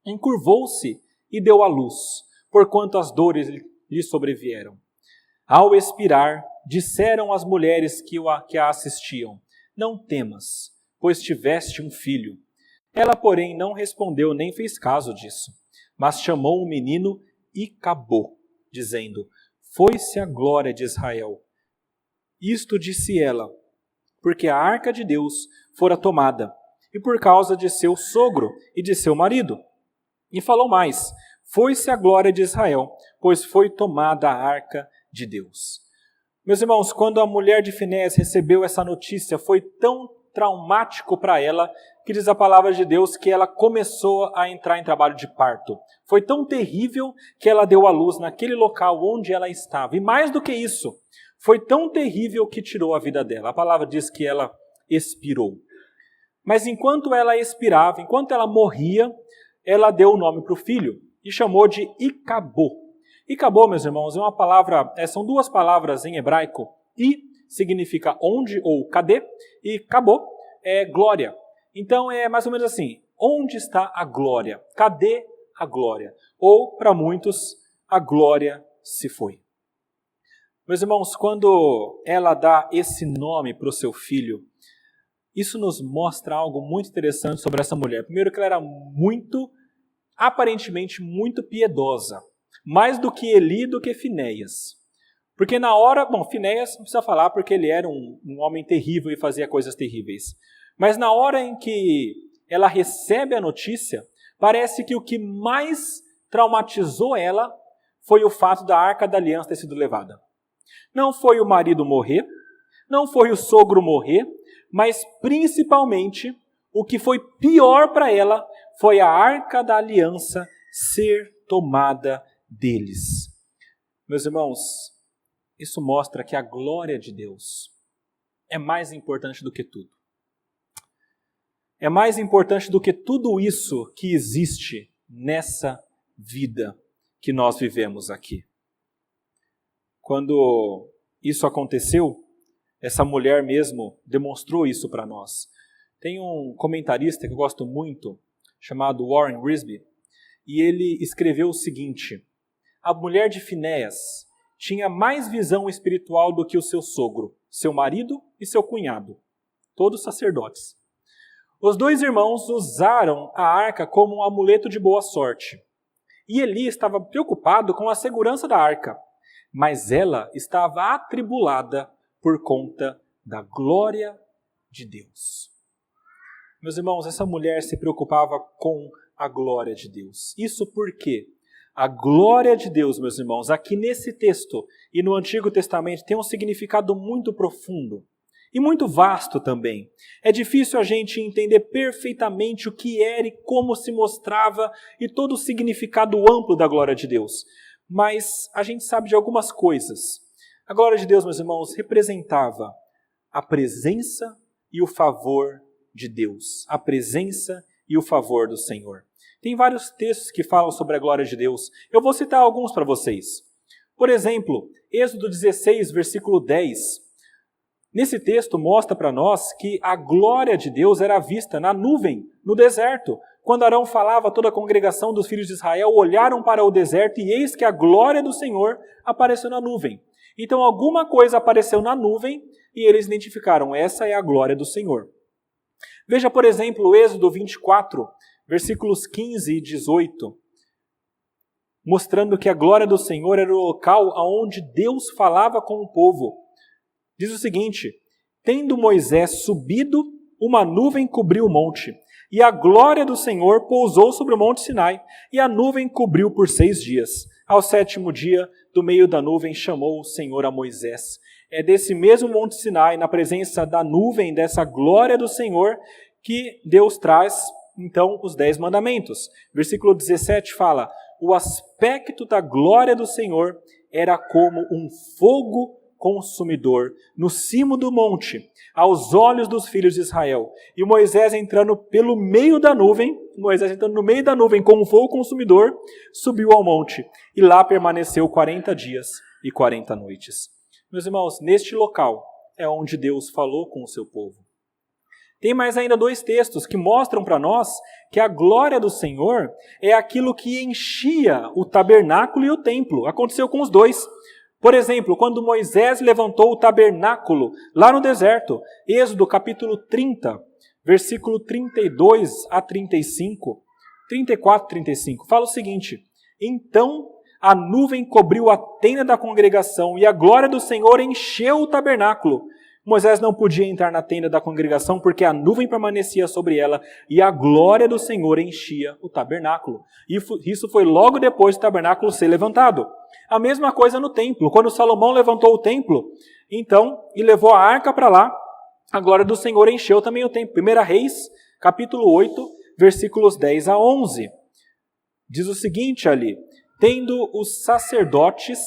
encurvou-se e deu à luz, porquanto as dores lhe sobrevieram. Ao expirar, disseram as mulheres que a assistiam, não temas, pois tiveste um filho. Ela, porém, não respondeu nem fez caso disso, mas chamou o menino e acabou, dizendo, foi-se a glória de Israel. Isto disse ela, porque a arca de Deus fora tomada, e por causa de seu sogro e de seu marido. E falou mais, foi-se a glória de Israel, pois foi tomada a arca de Deus. Meus irmãos, quando a mulher de Finéias recebeu essa notícia, foi tão traumático para ela, que diz a palavra de Deus que ela começou a entrar em trabalho de parto. Foi tão terrível que ela deu à luz naquele local onde ela estava. E mais do que isso, foi tão terrível que tirou a vida dela. A palavra diz que ela expirou. Mas enquanto ela expirava, enquanto ela morria, ela deu o nome para o filho e chamou de Icabô. Icabô, meus irmãos, é uma palavra, são duas palavras em hebraico. I significa onde ou cadê, e Cabô é glória. Então é mais ou menos assim, onde está a glória? Cadê a glória? Ou, para muitos, a glória se foi. Meus irmãos, quando ela dá esse nome para o seu filho, isso nos mostra algo muito interessante sobre essa mulher. Primeiro que ela era aparentemente muito piedosa. Mais do que Eli, do que Finéias. Porque na hora, Finéias não precisa falar porque ele era um homem terrível e fazia coisas terríveis. Mas na hora em que ela recebe a notícia, parece que o que mais traumatizou ela foi o fato da Arca da Aliança ter sido levada. Não foi o marido morrer, não foi o sogro morrer, mas principalmente o que foi pior para ela foi a Arca da Aliança ser tomada deles. Meus irmãos, isso mostra que a glória de Deus é mais importante do que tudo. É mais importante do que tudo isso que existe nessa vida que nós vivemos aqui. Quando isso aconteceu, essa mulher mesmo demonstrou isso para nós. Tem um comentarista que eu gosto muito, chamado Warren Wiersbe, e ele escreveu o seguinte: a mulher de Finéias tinha mais visão espiritual do que o seu sogro, seu marido e seu cunhado, todos sacerdotes. Os dois irmãos usaram a arca como um amuleto de boa sorte. E Eli estava preocupado com a segurança da arca, mas ela estava atribulada por conta da glória de Deus. Meus irmãos, essa mulher se preocupava com a glória de Deus. Isso porque a glória de Deus, meus irmãos, aqui nesse texto e no Antigo Testamento tem um significado muito profundo e muito vasto também. É difícil a gente entender perfeitamente o que era e como se mostrava e todo o significado amplo da glória de Deus. Mas a gente sabe de algumas coisas. A glória de Deus, meus irmãos, representava a presença e o favor de Deus. A presença e o favor do Senhor. Tem vários textos que falam sobre a glória de Deus. Eu vou citar alguns para vocês. Por exemplo, Êxodo 16, versículo 10. Nesse texto mostra para nós que a glória de Deus era vista na nuvem, no deserto. Quando Arão falava, toda a congregação dos filhos de Israel olharam para o deserto e eis que a glória do Senhor apareceu na nuvem. Então alguma coisa apareceu na nuvem e eles identificaram, essa é a glória do Senhor. Veja, por exemplo, o Êxodo 24, versículos 15 e 18, mostrando que a glória do Senhor era o local onde Deus falava com o povo. Diz o seguinte: tendo Moisés subido, uma nuvem cobriu o monte, e a glória do Senhor pousou sobre o monte Sinai, e a nuvem cobriu por 6 dias. Ao 7º dia, do meio da nuvem, chamou o Senhor a Moisés. É desse mesmo monte Sinai, na presença da nuvem, dessa glória do Senhor, que Deus traz, então, os 10 mandamentos. Versículo 17 fala: o aspecto da glória do Senhor era como um fogo consumidor no cimo do monte, aos olhos dos filhos de Israel. E Moisés entrando pelo meio da nuvem, no meio da nuvem com um fogo consumidor, subiu ao monte e lá permaneceu 40 dias e 40 noites. Meus irmãos, neste local é onde Deus falou com o seu povo. Tem mais ainda 2 textos que mostram para nós que a glória do Senhor é aquilo que enchia o tabernáculo e o templo. Aconteceu com os 2. Por exemplo, quando Moisés levantou o tabernáculo lá no deserto, Êxodo capítulo 30, versículo 32 a 35, 34 e 35, fala o seguinte: então a nuvem cobriu a tenda da congregação e a glória do Senhor encheu o tabernáculo. Moisés não podia entrar na tenda da congregação porque a nuvem permanecia sobre ela e a glória do Senhor enchia o tabernáculo. E isso foi logo depois do tabernáculo ser levantado. A mesma coisa no templo. Quando Salomão levantou o templo, então, e levou a arca para lá, a glória do Senhor encheu também o templo. 1 Reis, capítulo 8, versículos 10 a 11. Diz o seguinte ali: tendo os sacerdotes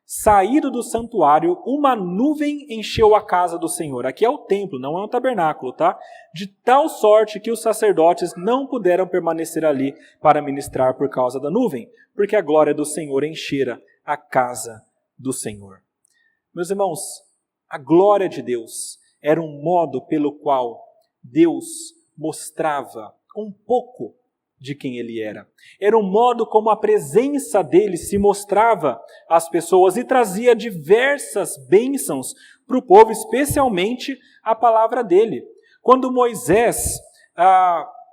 saído do santuário, uma nuvem encheu a casa do Senhor. Aqui é o templo, não é um tabernáculo, tá? De tal sorte que os sacerdotes não puderam permanecer ali para ministrar por causa da nuvem, porque a glória do Senhor enchera a casa do Senhor. Meus irmãos, a glória de Deus era um modo pelo qual Deus mostrava um pouco de quem Ele era. Era um modo como a presença dele se mostrava às pessoas e trazia diversas bênçãos para o povo, especialmente a palavra dele. Quando Moisés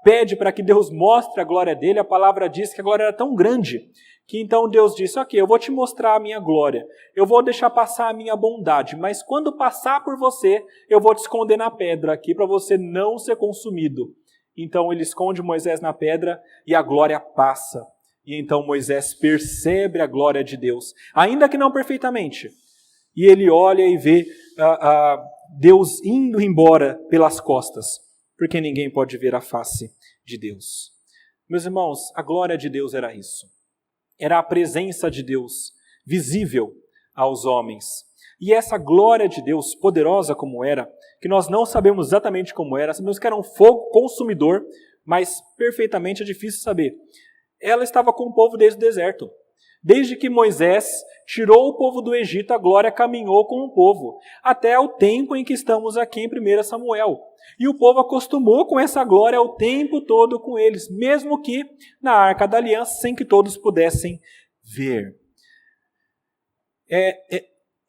pede para que Deus mostre a glória dele, a palavra diz que a glória era tão grande, que então Deus disse: ok, eu vou te mostrar a minha glória, eu vou deixar passar a minha bondade, mas quando passar por você, eu vou te esconder na pedra aqui para você não ser consumido. Então ele esconde Moisés na pedra e a glória passa. E então Moisés percebe a glória de Deus, ainda que não perfeitamente. E ele olha e vê Deus indo embora pelas costas, porque ninguém pode ver a face de Deus. Meus irmãos, a glória de Deus era isso. Era a presença de Deus visível aos homens. E essa glória de Deus, poderosa como era, que nós não sabemos exatamente como era, sabemos que era um fogo consumidor, mas perfeitamente é difícil saber. Ela estava com o povo desde o deserto. Desde que Moisés tirou o povo do Egito, a glória caminhou com o povo, até o tempo em que estamos aqui em 1 Samuel. E o povo acostumou com essa glória o tempo todo com eles, mesmo que na Arca da Aliança, sem que todos pudessem ver.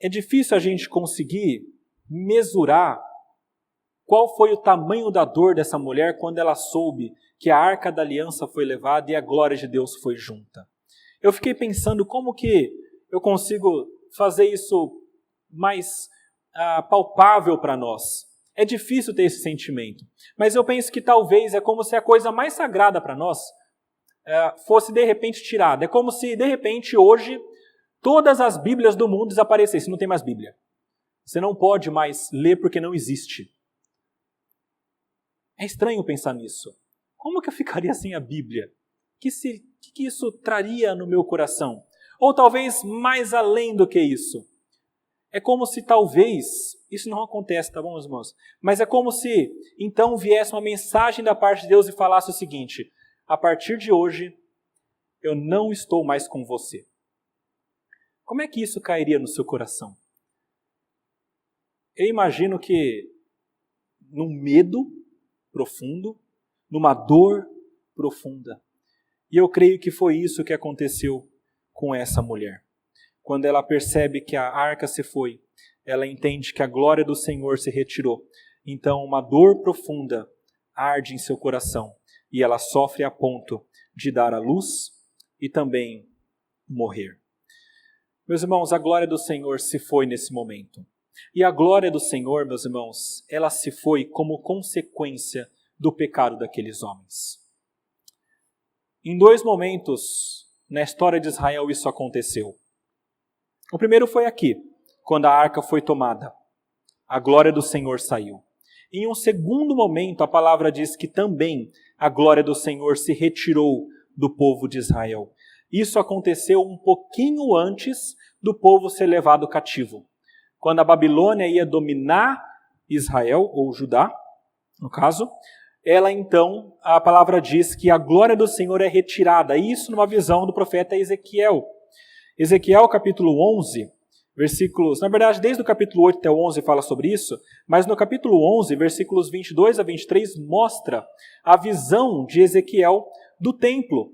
É difícil a gente conseguir mesurar qual foi o tamanho da dor dessa mulher quando ela soube que a Arca da Aliança foi levada e a glória de Deus foi junta. Eu fiquei pensando como que eu consigo fazer isso mais palpável para nós. É difícil ter esse sentimento, mas eu penso que talvez é como se a coisa mais sagrada para nós fosse de repente tirada. É como se de repente hoje todas as Bíblias do mundo desaparecessem. Não tem mais Bíblia. Você não pode mais ler porque não existe. É estranho pensar nisso. Como que eu ficaria sem a Bíblia? O que isso traria no meu coração? Ou talvez mais além do que isso. É como se talvez, isso não acontece, tá bom, meus irmãos? Mas é como se então viesse uma mensagem da parte de Deus e falasse o seguinte: a partir de hoje, eu não estou mais com você. Como é que isso cairia no seu coração? Eu imagino que num medo profundo, numa dor profunda. E eu creio que foi isso que aconteceu com essa mulher. Quando ela percebe que a arca se foi, ela entende que a glória do Senhor se retirou. Então uma dor profunda arde em seu coração e ela sofre a ponto de dar à luz e também morrer. Meus irmãos, a glória do Senhor se foi nesse momento. E a glória do Senhor, meus irmãos, ela se foi como consequência do pecado daqueles homens. Em 2 momentos na história de Israel isso aconteceu. O primeiro foi aqui, quando a arca foi tomada. A glória do Senhor saiu. Em um segundo momento, a palavra diz que também a glória do Senhor se retirou do povo de Israel. Isso aconteceu um pouquinho antes do povo ser levado cativo. Quando a Babilônia ia dominar Israel, ou Judá, no caso, ela então, a palavra diz que a glória do Senhor é retirada. Isso numa visão do profeta Ezequiel. Ezequiel capítulo 11, versículos, na verdade desde o capítulo 8 até o 11 fala sobre isso, mas no capítulo 11, versículos 22 a 23, mostra a visão de Ezequiel do templo.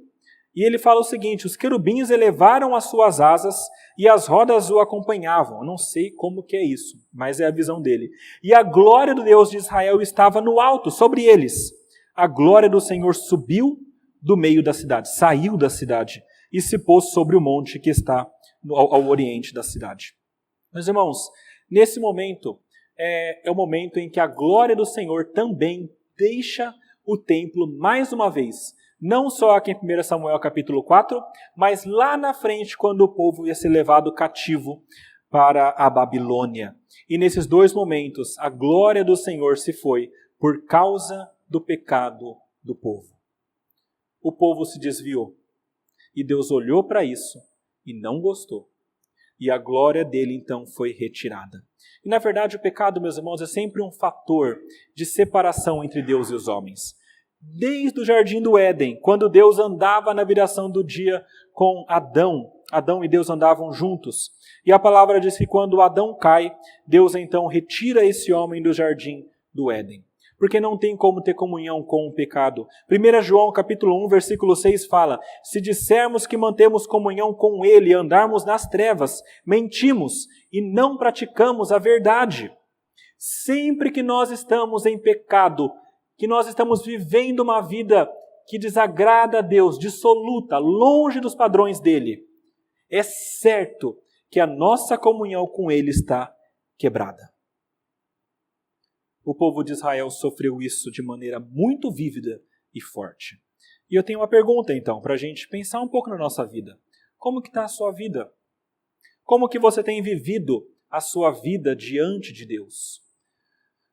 E ele fala o seguinte: os querubins elevaram as suas asas e as rodas o acompanhavam. Eu não sei como que é isso, mas é a visão dele. E a glória do Deus de Israel estava no alto, sobre eles. A glória do Senhor subiu do meio da cidade, saiu da cidade e se pôs sobre o monte que está ao oriente da cidade. Meus irmãos, nesse momento, é o momento em que a glória do Senhor também deixa o templo mais uma vez. Não só aqui em 1 Samuel capítulo 4, mas lá na frente, quando o povo ia ser levado cativo para a Babilônia. E nesses dois momentos, a glória do Senhor se foi por causa do pecado do povo. O povo se desviou. E Deus olhou para isso e não gostou. E a glória dele, então, foi retirada. E, na verdade, o pecado, meus irmãos, é sempre um fator de separação entre Deus e os homens. Desde o jardim do Éden, quando Deus andava na viração do dia com Adão, Adão e Deus andavam juntos. E a palavra diz que quando Adão cai, Deus então retira esse homem do jardim do Éden. Porque não tem como ter comunhão com o pecado. 1 João capítulo 1, versículo 6 fala: se dissermos que mantemos comunhão com Ele e andarmos nas trevas, mentimos e não praticamos a verdade. Sempre que nós estamos em pecado, que nós estamos vivendo uma vida que desagrada a Deus, dissoluta, longe dos padrões dele, é certo que a nossa comunhão com Ele está quebrada. O povo de Israel sofreu isso de maneira muito vívida e forte. E eu tenho uma pergunta, então, para a gente pensar um pouco na nossa vida. Como que está a sua vida? Como que você tem vivido a sua vida diante de Deus?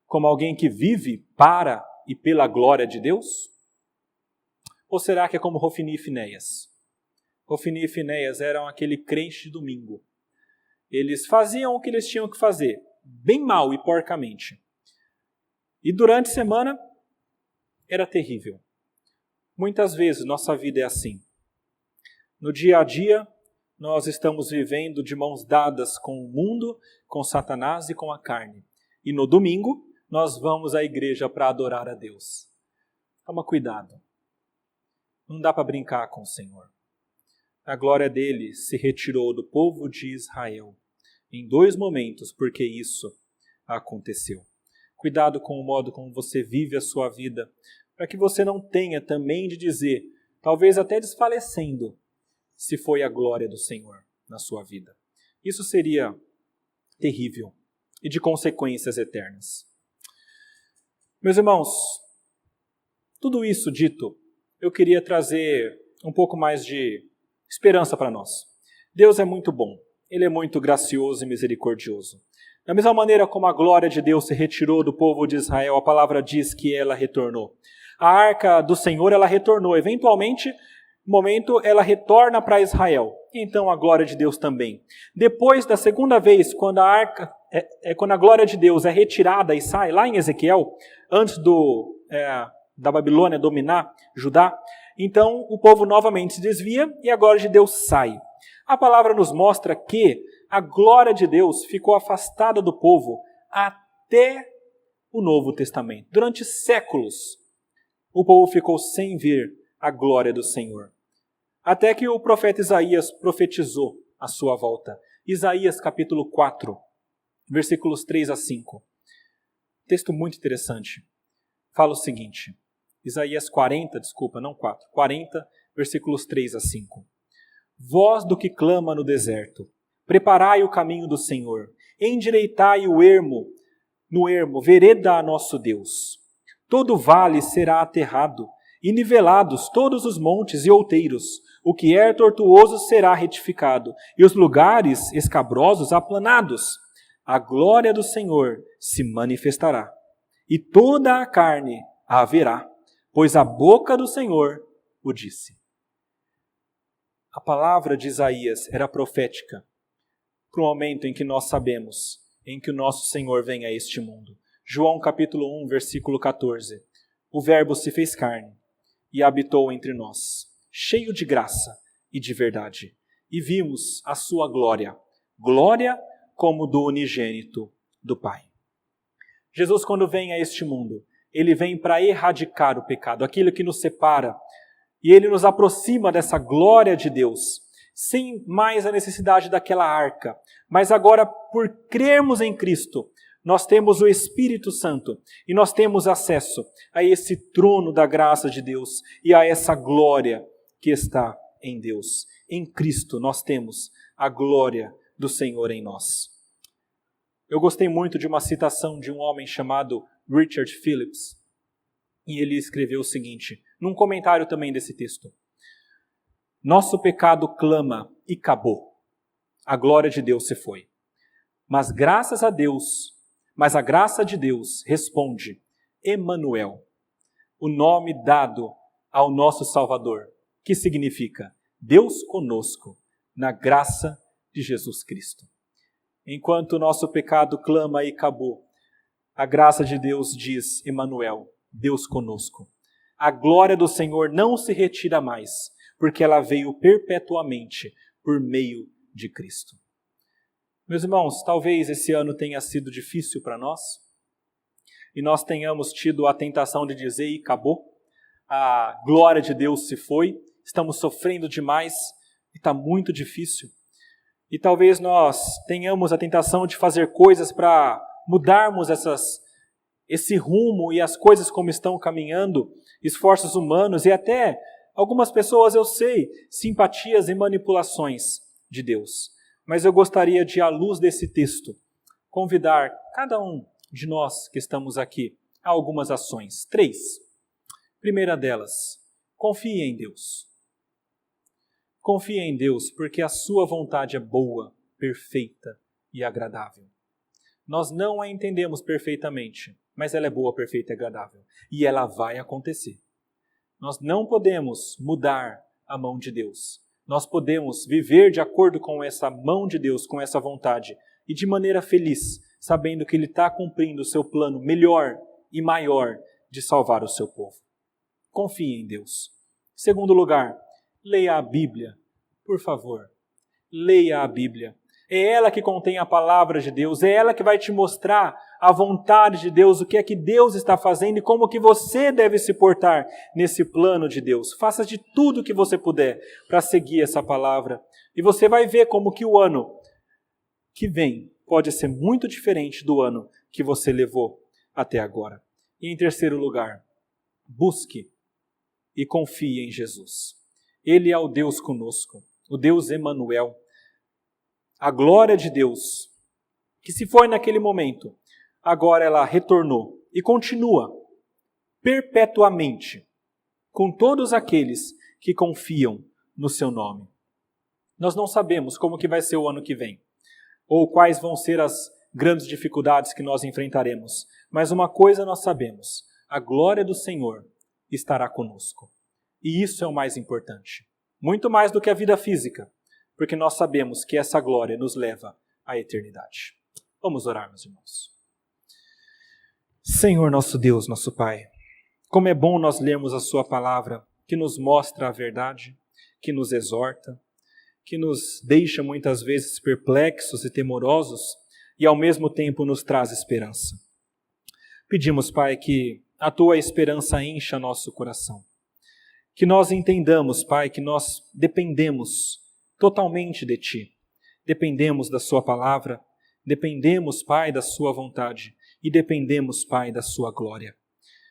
Como alguém que vive para e pela glória de Deus? Ou será que é como Hofni e Finéias? Hofni e Finéias eram aquele crente de domingo. Eles faziam o que eles tinham que fazer, bem mal e porcamente. E durante a semana, era terrível. Muitas vezes nossa vida é assim. No dia a dia, nós estamos vivendo de mãos dadas com o mundo, com Satanás e com a carne. E no domingo, nós vamos à igreja para adorar a Deus. Toma cuidado. Não dá para brincar com o Senhor. A glória dele se retirou do povo de Israel em 2 momentos, porque isso aconteceu. Cuidado com o modo como você vive a sua vida, para que você não tenha também de dizer, talvez até desfalecendo, se foi a glória do Senhor na sua vida. Isso seria terrível e de consequências eternas. Meus irmãos, tudo isso dito, eu queria trazer um pouco mais de esperança para nós. Deus é muito bom, Ele é muito gracioso e misericordioso. Da mesma maneira como a glória de Deus se retirou do povo de Israel, a palavra diz que ela retornou. A arca do Senhor, ela retornou. Eventualmente, no momento, ela retorna para Israel. Então a glória de Deus também. Depois da segunda vez, quando a glória de Deus é retirada e sai, lá em Ezequiel, antes da Babilônia dominar Judá, então o povo novamente se desvia e a glória de Deus sai. A palavra nos mostra que a glória de Deus ficou afastada do povo até o Novo Testamento. Durante séculos, o povo ficou sem ver a glória do Senhor. Até que o profeta Isaías profetizou a sua volta. Isaías capítulo 4, versículos 3 a 5. Texto muito interessante. Fala o seguinte, Isaías 40, versículos 3 a 5. Voz do que clama no deserto, preparai o caminho do Senhor, endireitai no ermo, vereda a nosso Deus. Todo vale será aterrado, e nivelados todos os montes e outeiros. O que é tortuoso será retificado, e os lugares escabrosos aplanados. A glória do Senhor se manifestará, e toda a carne a verá, pois a boca do Senhor o disse. A palavra de Isaías era profética para o momento em que nós sabemos em que o nosso Senhor vem a este mundo. João capítulo 1, versículo 14. O Verbo se fez carne e habitou entre nós, cheio de graça e de verdade. E vimos a sua glória, glória como do unigênito do Pai. Jesus, quando vem a este mundo, ele vem para erradicar o pecado, aquilo que nos separa, e ele nos aproxima dessa glória de Deus, sem mais a necessidade daquela arca. Mas agora, por crermos em Cristo, nós temos o Espírito Santo e nós temos acesso a esse trono da graça de Deus e a essa glória que está em Deus. Em Cristo nós temos a glória do Senhor em nós. Eu gostei muito de uma citação de um homem chamado Richard Phillips. E ele escreveu o seguinte, num comentário também desse texto. Nosso pecado clama e acabou. A glória de Deus se foi. Mas a graça de Deus responde, Emanuel, o nome dado ao nosso Salvador, que significa Deus conosco, na graça de Jesus Cristo. Enquanto o nosso pecado clama e acabou, a graça de Deus diz, Emanuel, Deus conosco. A glória do Senhor não se retira mais, porque ela veio perpetuamente por meio de Cristo. Meus irmãos, talvez esse ano tenha sido difícil para nós, e nós tenhamos tido a tentação de dizer, e acabou, a glória de Deus se foi, estamos sofrendo demais, e está muito difícil. E talvez nós tenhamos a tentação de fazer coisas para mudarmos esse rumo e as coisas como estão caminhando, esforços humanos e até algumas pessoas, eu sei, simpatias e manipulações de Deus. Mas eu gostaria de, à luz desse texto, convidar cada um de nós que estamos aqui a algumas ações. 3. Primeira delas, confie em Deus. Confie em Deus porque a sua vontade é boa, perfeita e agradável. Nós não a entendemos perfeitamente, mas ela é boa, perfeita e agradável. E ela vai acontecer. Nós não podemos mudar a mão de Deus. Nós podemos viver de acordo com essa mão de Deus, com essa vontade, e de maneira feliz, sabendo que Ele está cumprindo o seu plano melhor e maior de salvar o seu povo. Confie em Deus. Segundo lugar, leia a Bíblia, por favor. Leia a Bíblia. É ela que contém a palavra de Deus, é ela que vai te mostrar a vontade de Deus, o que é que Deus está fazendo e como que você deve se portar nesse plano de Deus. Faça de tudo o que você puder para seguir essa palavra. E você vai ver como que o ano que vem pode ser muito diferente do ano que você levou até agora. E em terceiro lugar, busque e confie em Jesus. Ele é o Deus conosco, o Deus Emanuel. A glória de Deus, que se foi naquele momento, agora ela retornou e continua perpetuamente com todos aqueles que confiam no seu nome. Nós não sabemos como que vai ser o ano que vem, ou quais vão ser as grandes dificuldades que nós enfrentaremos, mas uma coisa nós sabemos, a glória do Senhor estará conosco. E isso é o mais importante, muito mais do que a vida física, porque nós sabemos que essa glória nos leva à eternidade. Vamos orar, meus irmãos. Senhor nosso Deus, nosso Pai, como é bom nós lermos a Sua palavra, que nos mostra a verdade, que nos exorta, que nos deixa muitas vezes perplexos e temorosos e ao mesmo tempo nos traz esperança. Pedimos, Pai, que a Tua esperança encha nosso coração. Que nós entendamos, Pai, que nós dependemos totalmente de Ti. Dependemos da Sua palavra, dependemos, Pai, da Sua vontade e dependemos, Pai, da Sua glória.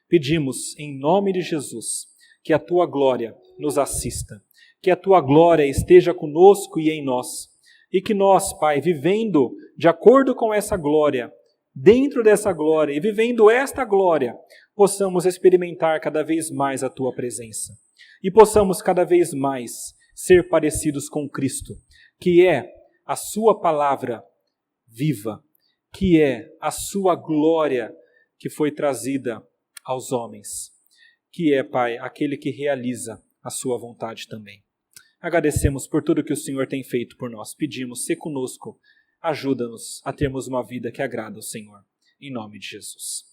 Pedimos, em nome de Jesus, que a Tua glória nos assista, que a Tua glória esteja conosco e em nós, e que nós, Pai, vivendo de acordo com essa glória, dentro dessa glória e vivendo esta glória, possamos experimentar cada vez mais a Tua presença e possamos cada vez mais ser parecidos com Cristo, que é a Sua palavra viva, que é a Sua glória que foi trazida aos homens, que é, Pai, aquele que realiza a Sua vontade também. Agradecemos por tudo que o Senhor tem feito por nós. Pedimos, sê conosco, ajuda-nos a termos uma vida que agrada ao Senhor. Em nome de Jesus.